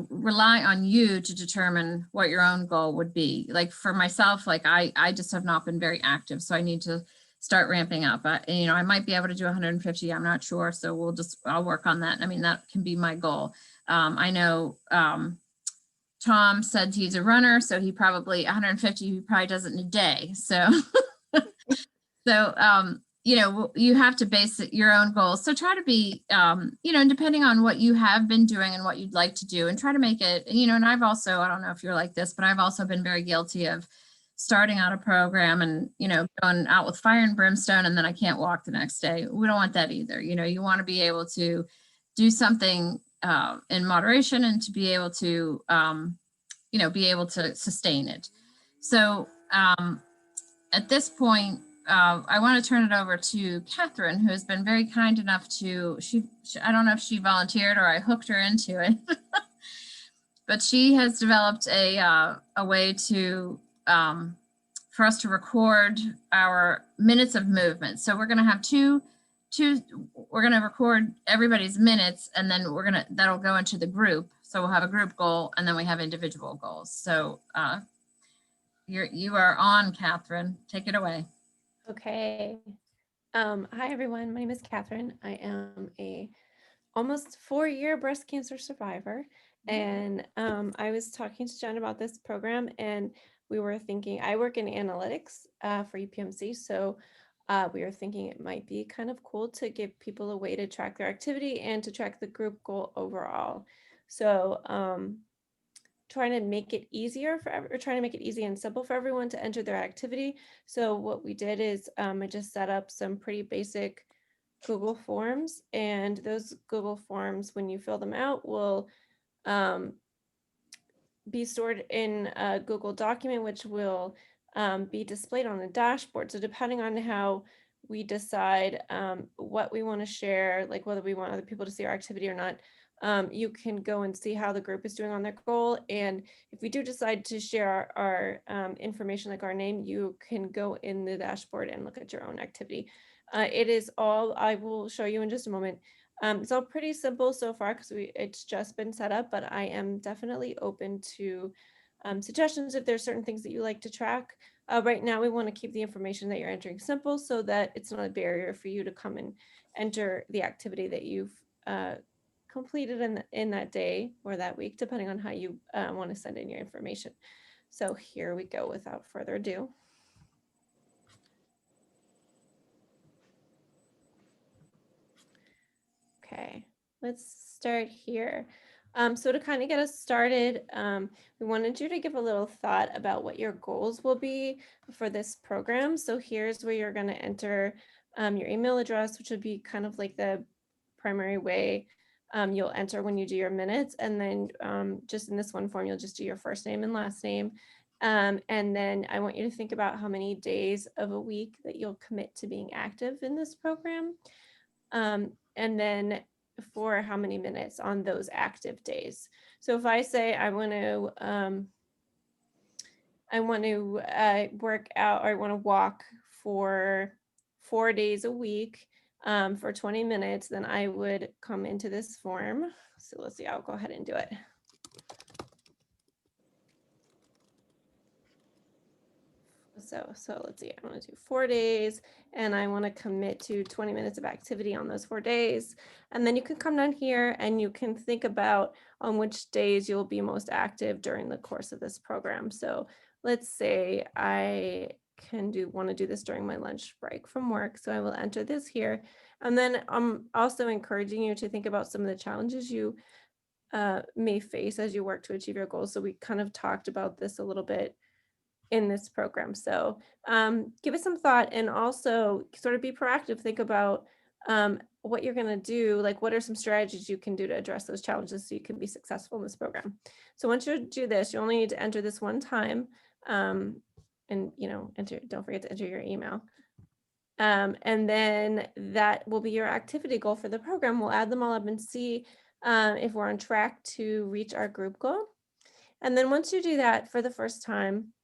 rely on you to determine what your own goal would be. Like for myself, like I just have not been very active, so I need to start ramping up. I might be able to do 150. I'm not sure. So I'll work on that. I mean, that can be my goal. I know Tom said he's a runner, so he probably 150, he probably does it in a day. So, you have to base your own goals. So try to be, depending on what you have been doing and what you'd like to do, and try to make it, and I've also, I don't know if you're like this, but I've also been very guilty of starting out a program and, going out with fire and brimstone, and then I can't walk the next day. We don't want that either. You want to be able to do something in moderation and to be able to, be able to sustain it. So at this point, I want to turn it over to Catherine, who has been very kind enough to, I don't know if she volunteered or I hooked her into it, but she has developed a way to, for us to record our minutes of movement. So we're going to have we're going to record everybody's minutes, and then that'll go into the group. So we'll have a group goal, and then we have individual goals. So you are on, Catherine. Take it away. Okay. Hi, everyone. My name is Catherine. I am a almost 4-year breast cancer survivor. And I was talking to Jen about this program, and we were thinking, I work in analytics for UPMC. So we were thinking it might be kind of cool to give people a way to track their activity and to track the group goal overall. So trying to make it easier trying to make it easy and simple for everyone to enter their activity. So what we did is I just set up some pretty basic Google Forms, and those Google Forms, when you fill them out, will be stored in a Google document, which will be displayed on a dashboard. So depending on how we decide what we want to share, like whether we want other people to see our activity or not, you can go and see how the group is doing on their goal. And if we do decide to share our information, like our name, you can go in the dashboard and look at your own activity. It is all, I will show you in just a moment. It's all pretty simple so far because it's just been set up, but I am definitely open to suggestions if there's certain things that you like to track. Right now, we want to keep the information that you're entering simple so that it's not a barrier for you to come and enter the activity that you've completed in that day or that week, depending on how you want to send in your information. So here we go without further ado. Okay, let's start here. So to kind of get us started, we wanted you to give a little thought about what your goals will be for this program. So here's where you're going to enter your email address, which would be kind of like the primary way you'll enter when you do your minutes. And then just in this one form, you'll just do your first name and last name. And then I want you to think about how many days of a week that you'll commit to being active in this program. And then for how many minutes on those active days. So if I say I want to work out, or I want to walk for 4 days a week for 20 minutes, then I would come into this form. So let's see, I'll go ahead and do it. So let's see, I want to do 4 days and I want to commit to 20 minutes of activity on those 4 days. And then you can come down here and you can think about on which days you'll be most active during the course of this program. So let's say I want to do this during my lunch break from work. So I will enter this here. And then I'm also encouraging you to think about some of the challenges you may face as you work to achieve your goals. So we kind of talked about this a little bit in this program. So give it some thought and also sort of be proactive. Think about what you're going to do, like what are some strategies you can do to address those challenges so you can be successful in this program. So once you do this, you only need to enter this one time and don't forget to enter your email. And then that will be your activity goal for the program. We'll add them all up and see if we're on track to reach our group goal. And then once you do that for the first time,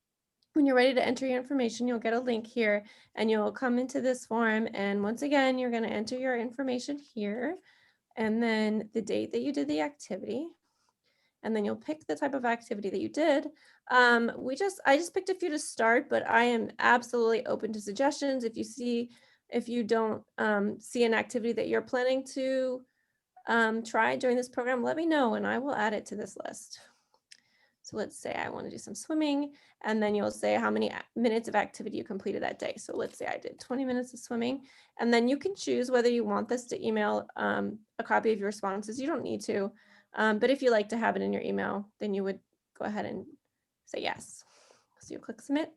when you're ready to enter your information, you'll get a link here and you'll come into this form. And once again, you're going to enter your information here and then the date that you did the activity. And then you'll pick the type of activity that you did. I just picked a few to start, but I am absolutely open to suggestions. If you don't see an activity that you're planning to try during this program, let me know and I will add it to this list. So let's say I want to do some swimming, and then you'll say how many minutes of activity you completed that day. So let's say I did 20 minutes of swimming, and then you can choose whether you want this to email a copy of your responses. You don't need to, but if you like to have it in your email, then you would go ahead and say yes. So you click submit.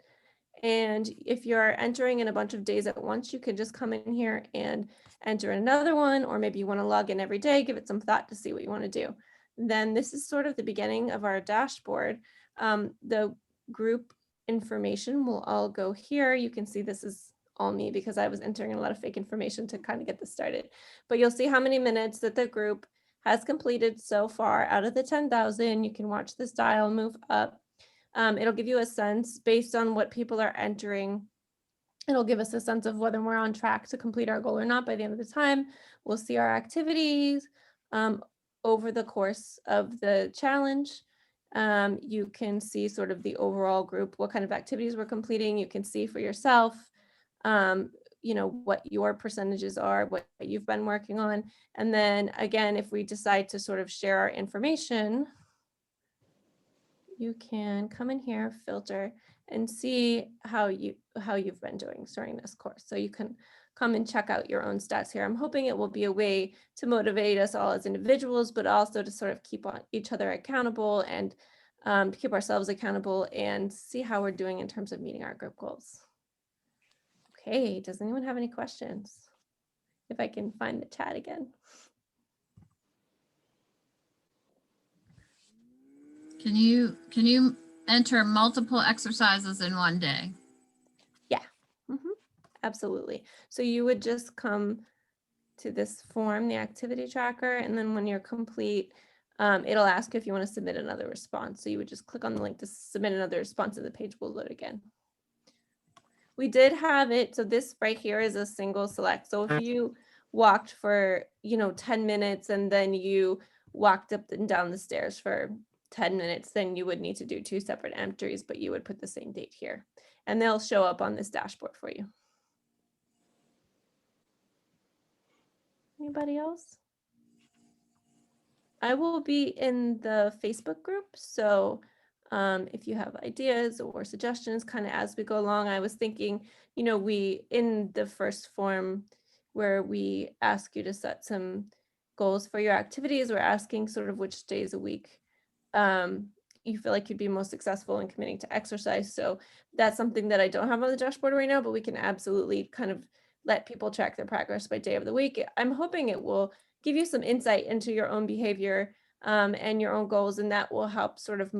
And if you're entering in a bunch of days at once, you can just come in here and enter another one, or maybe you want to log in every day, give it some thought to see what you want to do. Then this is sort of the beginning of our dashboard. The group information will all go here. You can see this is all me because I was entering a lot of fake information to kind of get this started. But you'll see how many minutes that the group has completed so far out of the 10,000. You can watch this dial move up. It'll give you a sense based on what people are entering. It'll give us a sense of whether we're on track to complete our goal or not by the end of the time. We'll see our activities over the course of the challenge. You can see sort of the overall group, what kind of activities we're completing. You can see for yourself, what your percentages are, what you've been working on. And then again, if we decide to sort of share our information, you can come in here, filter, and see how you've been doing during this course. So you can come and check out your own stats here. I'm hoping it will be a way to motivate us all as individuals, but also to sort of keep each other accountable and keep ourselves accountable and see how we're doing in terms of meeting our group goals. Okay, does anyone have any questions? if I can find the chat again. Can you enter multiple exercises in one day? Absolutely. So you would just come to this form, the activity tracker, and then when you're complete, it'll ask you if you want to submit another response. So you would just click on the link to submit another response and the page will load again. We did have it, so this right here is a single select. So if you walked for, 10 minutes and then you walked up and down the stairs for 10 minutes, then you would need to do 2 separate entries, but you would put the same date here. And they'll show up on this dashboard for you. Anybody else? I will be in the Facebook group, so if you have ideas or suggestions kind of as we go along, I was thinking, we in the first form where we ask you to set some goals for your activities, we're asking sort of which days a week you feel like you'd be most successful in committing to exercise. So that's something that I don't have on the dashboard right now, but we can absolutely kind of let people track their progress by day of the week. I'm hoping it will give you some insight into your own behavior and your own goals, and that will help sort of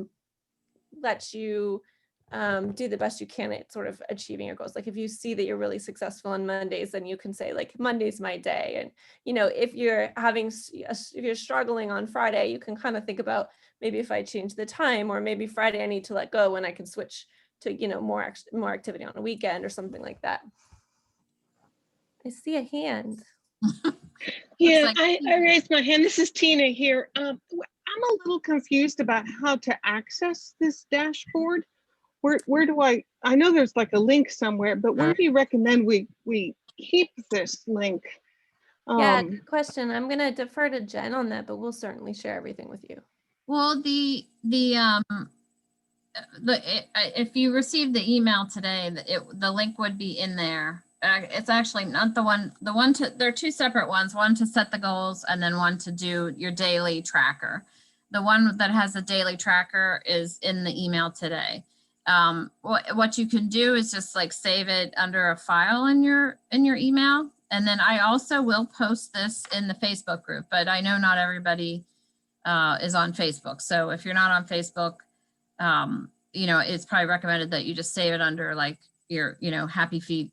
let you do the best you can at sort of achieving your goals. Like if you see that you're really successful on Mondays, then you can say like, Monday's my day. And, if you're struggling on Friday, you can kind of think about maybe if I change the time, or maybe Friday I need to let go and I can switch to, more activity on a weekend or something like that. I see a hand. Yeah, like I raised my hand. This is Tina here. I'm a little confused about how to access this dashboard. Where do I know there's like a link somewhere, but where do you recommend we keep this link? Yeah, good question. I'm going to defer to Jen on that, but we'll certainly share everything with you. Well, if you received the email today, the link would be in there. It's actually not there are 2 separate ones, one to set the goals and then one to do your daily tracker. The one that has the daily tracker is in the email today. What you can do is just like save it under a file in your email. And then I also will post this in the Facebook group, but I know not everybody is on Facebook. So if you're not on Facebook, it's probably recommended that you just save it under like your, Happy Feet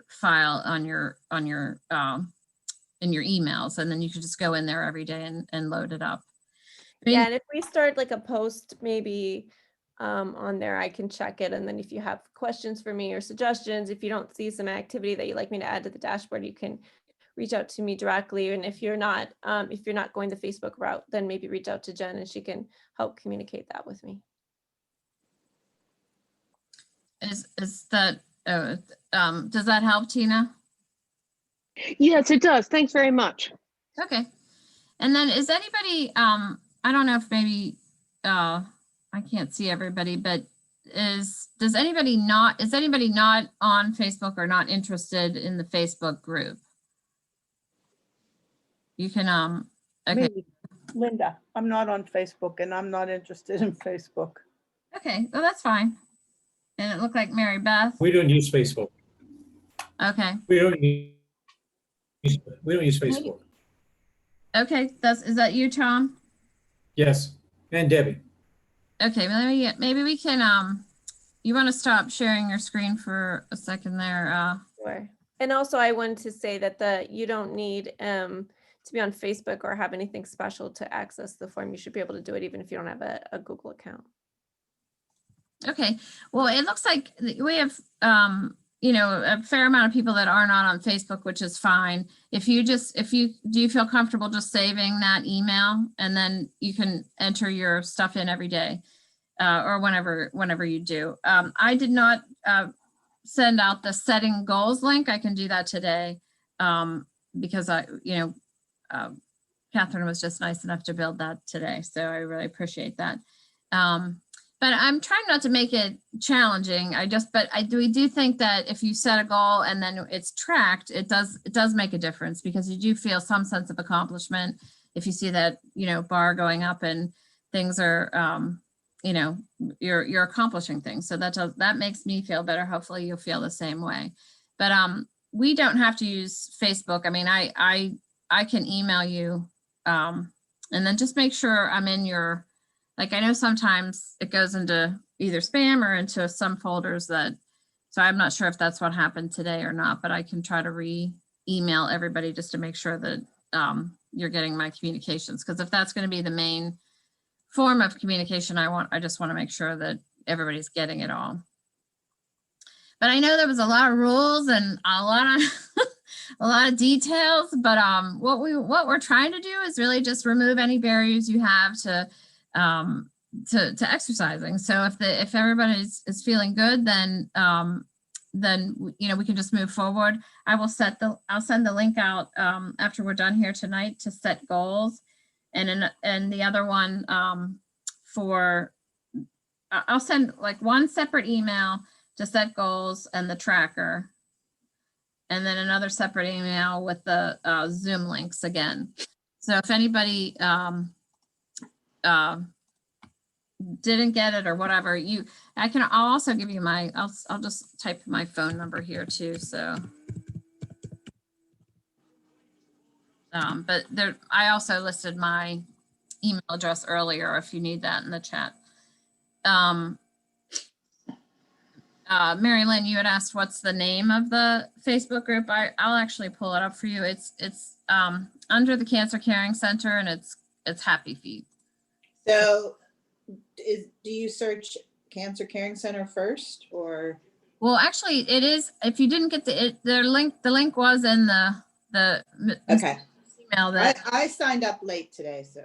file on your in your emails, and then you can just go in there every day and load it up. Yeah, and if we start like a post maybe on there, I can check it, and then if you have questions for me or suggestions, if you don't see some activity that you'd like me to add to the dashboard, you can reach out to me directly. And if you're not going the Facebook route, then maybe reach out to Jen and she can help communicate that with me. Is that does that help, Tina? Yes, it does. Thanks very much. Okay. And then is anybody, I don't know if maybe, I can't see everybody, but is anybody not on Facebook or not interested in the Facebook group? You can, okay. Me, Linda, I'm not on Facebook and I'm not interested in Facebook. Okay, well, that's fine. And it looked like Mary Beth. We don't use Facebook. Okay. We don't use Facebook. Okay, is that you, Tom? Yes, and Debbie. Okay, maybe we can, you want to stop sharing your screen for a second there? Sure. And also I wanted to say that you don't need to be on Facebook or have anything special to access the form. You should be able to do it even if you don't have a Google account. Okay, well, it looks like we have, a fair amount of people that are not on Facebook, which is fine. Do you feel comfortable just saving that email, and then you can enter your stuff in every day or whenever you do. I did not send out the setting goals link. I can do that today because Catherine was just nice enough to build that today. So I really appreciate that. But I'm trying not to make it challenging. We do think that if you set a goal and then it's tracked, it does make a difference, because you do feel some sense of accomplishment if you see that, bar going up and things are, you're accomplishing things. So that makes me feel better. Hopefully you'll feel the same way. But we don't have to use Facebook. I mean, I can email you, and then just make sure I'm in your, like, I know sometimes it goes into either spam or into some folders that, so I'm not sure if that's what happened today or not, but I can try to email everybody just to make sure that you're getting my communications. Because if that's going to be the main form of communication, I just want to make sure that everybody's getting it all. But I know there was a lot of rules and a lot of a lot of details, but what we're trying to do is really just remove any barriers you have to exercising. So if everybody is feeling good, then you know, we can just move forward. I'll send the link out after we're done here tonight to set goals, and the other one I'll send like one separate email to set goals and the tracker, and then another separate email with the Zoom links again. So if anybody didn't get it or whatever, I'll also give you I'll just type my phone number here too. So, but I also listed my email address earlier if you need that in the chat. Mary Lynn, you had asked what's the name of the Facebook group. I'll actually pull it up for you. It's under the Cancer Caring Center, and it's Happy Feet. So do you search Cancer Caring Center first, or? Well, actually it is, if you didn't get the link was in the okay email that I signed up late today, so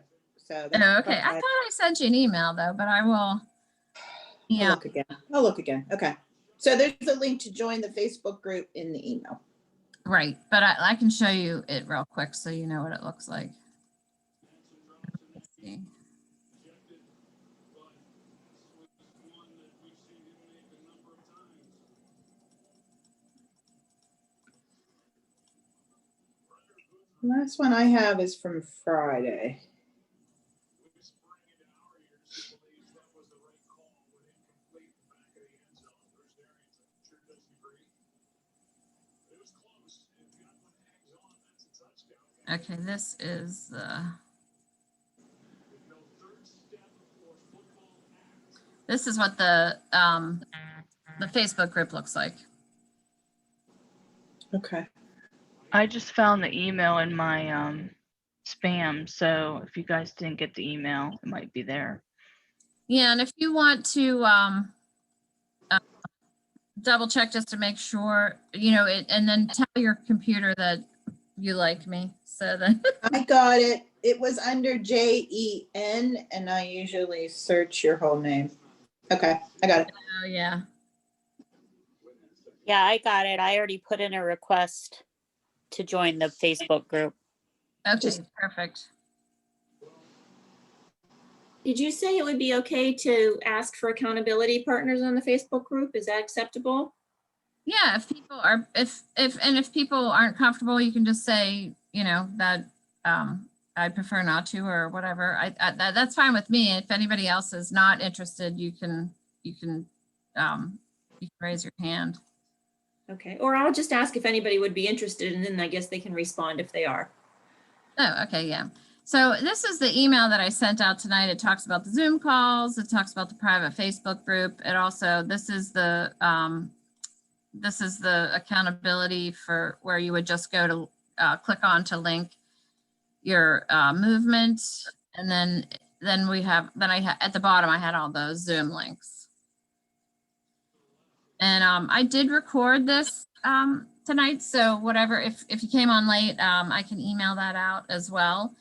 oh, okay. I thought I sent you an email though, but I will. Yeah. I'll look again. Okay. So there's a link to join the Facebook group in the email. Right. But I can show you it real quick so you know what it looks like. Let's see. The last one I have is from Friday. Okay, this is this is what the Facebook group looks like. Okay. I just found the email in my spam, so if you guys didn't get the email, it might be there. Yeah, and if you want to double check just to make sure, you know, and then tell your computer that you like me, so that I got it. It was under JEN, and I usually search your whole name. Okay, I got it. Oh yeah. Yeah, I got it. I already put in a request to join the Facebook group. Okay, perfect. Did you say it would be okay to ask for accountability partners on the Facebook group? Is that acceptable? Yeah, if people are, if people aren't comfortable, you can just say, you know, that I prefer not to, or whatever. That's fine with me. If anybody else is not interested, you can raise your hand. Okay, or I'll just ask if anybody would be interested, and then I guess they can respond if they are. Oh, okay, yeah. So this is the email that I sent out tonight. It talks about the Zoom calls. It talks about the private Facebook group. It also, this is the accountability for where you would just go to click on to link your movement, and then at the bottom I had all those Zoom links. And I did record this tonight, so whatever, if you came on late, I can email that out as well,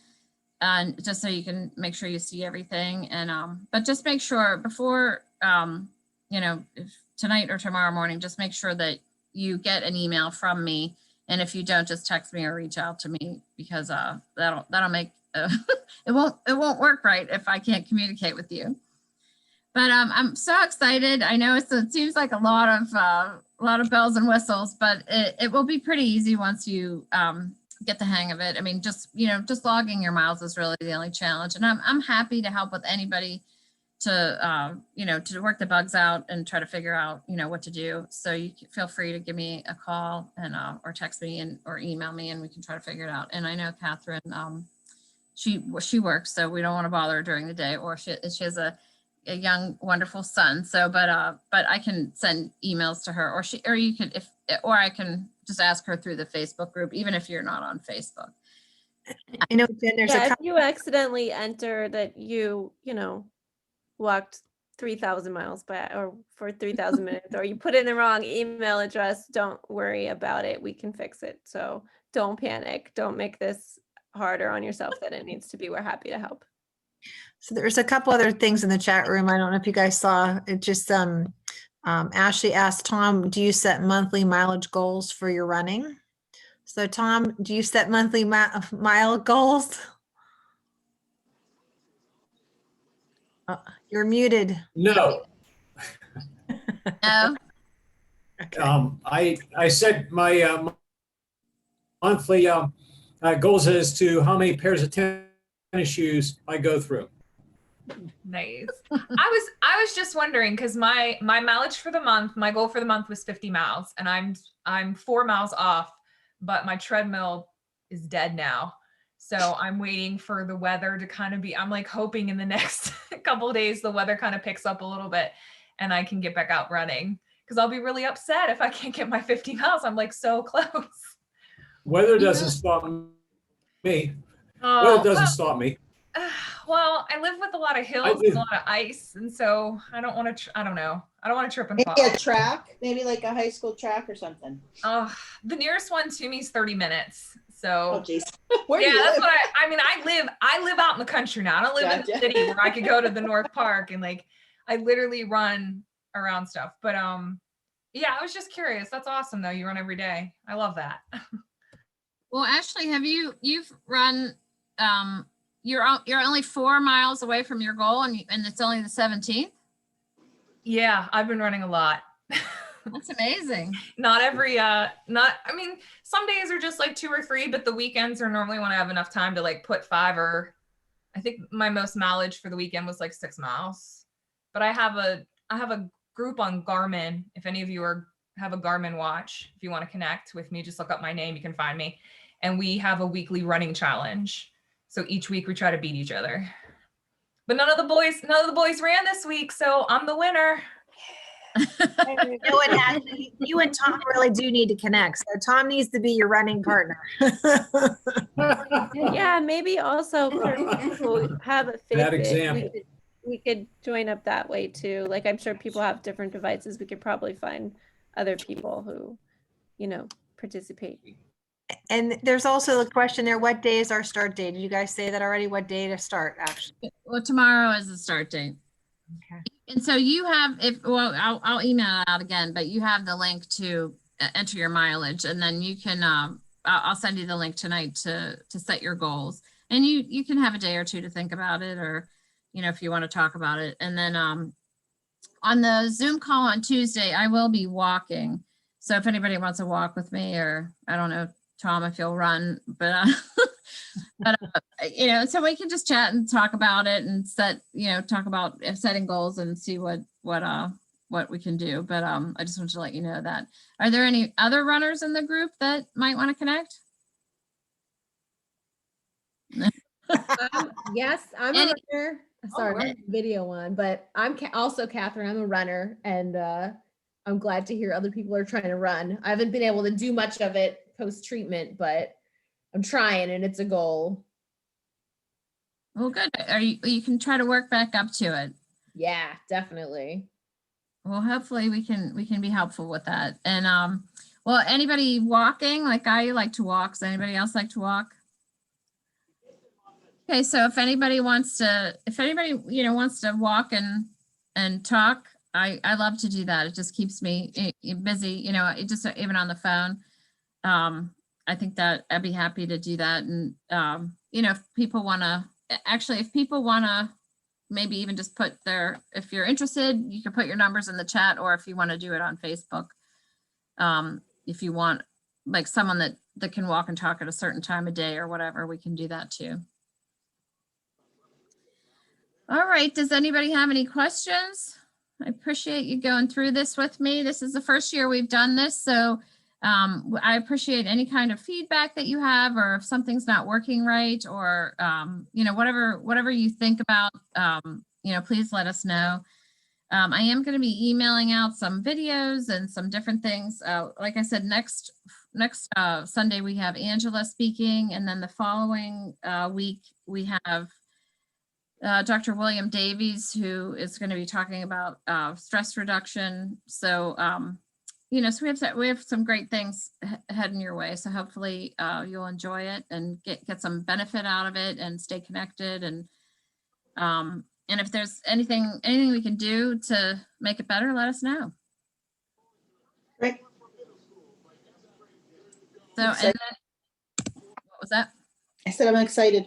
and just so you can make sure you see everything. And but just make sure before you know, if tonight or tomorrow morning, just make sure that you get an email from me, and if you don't, just text me or reach out to me, because that'll make it won't work right if I can't communicate with you. But I'm so excited. I know it seems like a lot of bells and whistles, but it will be pretty easy once you get the hang of it. I mean, just logging your miles is really the only challenge, and I'm happy to help with anybody you know, to work the bugs out and try to figure out, you know, what to do. So you can feel free to give me a call and or text me or email me, and we can try to figure it out. And I know Catherine, she works, so we don't want to bother her during the day, or she has a young wonderful son. So but I can send emails to her, or you could, or I can just ask her through the Facebook group, even if you're not on Facebook. I know, Jen, there's Yeah, a if couple. you accidentally enter that you know, walked 3,000 miles or for 3,000 minutes, or you put in the wrong email address, don't worry about it. We can fix it. So don't panic. Don't make this harder on yourself than it needs to be. We're happy to help. So there's a couple other things in the chat room. I don't know if you guys saw it. Just Ashley asked Tom, do you set monthly mileage goals for your running? So Tom, do you set monthly mile goals? You're muted. No. No. I set my monthly goals as to how many pairs of tennis shoes I go through. Nice. I was just wondering, because my mileage for the month, my goal for the month was 50 miles, and I'm 4 miles off, but my treadmill is dead now. So I'm waiting for the weather to kind of I'm like hoping in the next couple of days the weather kind of picks up a little bit and I can get back out running, because I'll be really upset if I can't get my 50 miles. I'm like so close. Weather doesn't stop me. Oh, Weather doesn't stop me. Well, I live with a lot of hills and a lot of ice, and so I don't want to. I don't know. I don't want to trip and fall. Maybe a track, maybe like a high school track or something. Oh, the nearest one to me is 30 minutes. So, oh, geez. Where do yeah, you that's live? what I mean. I live out in the country now. I don't live in the city where I could go to the North Park and like I literally run around stuff. But yeah, I was just curious. That's awesome though. You run every day. I love that. Well, Ashley, you've run you're only 4 miles away from your goal, and it's only the 17th? Yeah, I've been running a lot. That's amazing. Not every I mean, some days are just like 2 or 3, but the weekends are normally when I have enough time to like put 5, or I think my most mileage for the weekend was like 6 miles. But I have a group on Garmin. If any of you have a Garmin watch, if you want to connect with me, just look up my name, you can find me. And we have a weekly running challenge. So each week we try to beat each other. But none of the boys ran this week, so I'm the winner. You know what, Ashley? You and Tom really do need to connect. So Tom needs to be your running partner. Yeah, maybe also for people who have a Bad Fitbit, example. we could join up that way too. Like I'm sure people have different devices. We could probably find other people who, you know, participate. And there's also a question there, what day is our start date? Did you guys say that already? What day to start, actually? Well, tomorrow is the start date. Okay. And so you have, I'll email it out again, but you have the link to enter your mileage, and then you can, I'll send you the link tonight to set your goals, and you can have a day or two to think about it, or, you know, if you want to talk about it. And then on the Zoom call on Tuesday, I will be walking. So if anybody wants to walk with me, or I don't know, Tom, if you'll run, but you know, so we can just chat and talk about it and talk about setting goals and see what we can do. But I just wanted to let you know that. Are there any other runners in the group that might want to connect? Yes, I'm a runner. Sorry, we're video on, but I'm also Catherine. I'm a runner, and I'm glad to hear other people are trying to run. I haven't been able to do much of it post-treatment, but I'm trying, and it's a goal. Well, good. You can try to work back up to it. Yeah, definitely. Well, hopefully we can be helpful with that. And well, anybody walking? Like I like to walk. Does anybody else like to walk? Okay, so if anybody wants to walk and talk, I love to do that. It just keeps me busy, it just even on the phone. I think that I'd be happy to do that. And, if people want to maybe even just put if you're interested, you can put your numbers in the chat, or if you want to do it on Facebook, if you want like someone that can walk and talk at a certain time of day or whatever, we can do that too. All right, does anybody have any questions? I appreciate you going through this with me. This is the first year we've done this, so I appreciate any kind of feedback that you have, or if something's not working right, or whatever you think about, please let us know. I am going to be emailing out some videos and some different things. Like I said, next Sunday we have Angela speaking, and then the following week we have Dr. William Davies, who is going to be talking about stress reduction. So, so we have some great things heading your way. So hopefully you'll enjoy it and get some benefit out of it and stay connected. And if there's anything we can do to make it better, let us know. Great. So, and then, what was that? I said I'm excited.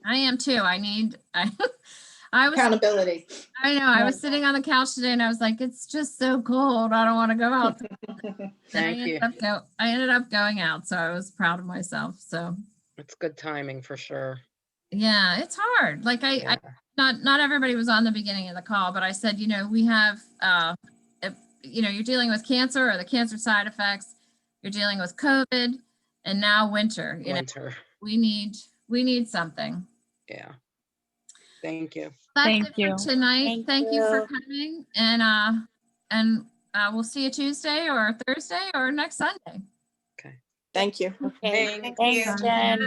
I am too. I was Accountability. I know. I was sitting on the couch today and I was like, it's just so cold. I don't want to go out. Thank you. I ended up going out, so I was proud of myself. So it's good timing for sure. Yeah, it's hard. Like I not everybody was on the beginning of the call, but I said, we have, you're dealing with cancer or the cancer side effects. You're dealing with COVID, and now winter. Winter. We need something. Yeah. Thank you. That's Thank it you. for tonight. Thank you for coming, and we'll see you Tuesday or Thursday or next Sunday. Okay. Thank you. Okay. Thanks, Jen.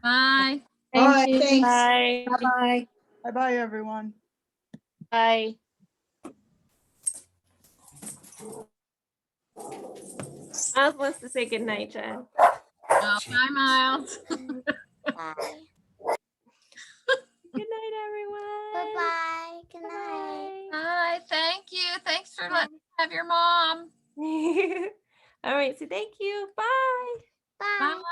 Bye. Bye. Thanks. Bye. Bye. Bye-bye, everyone. Bye. Miles wants to say goodnight, Jen. Oh, bye, Miles. Good night, everyone. Bye-bye. Good night. Bye. Thank you. Thanks for letting me have your mom. All right. So thank you. Bye. Bye. Bye.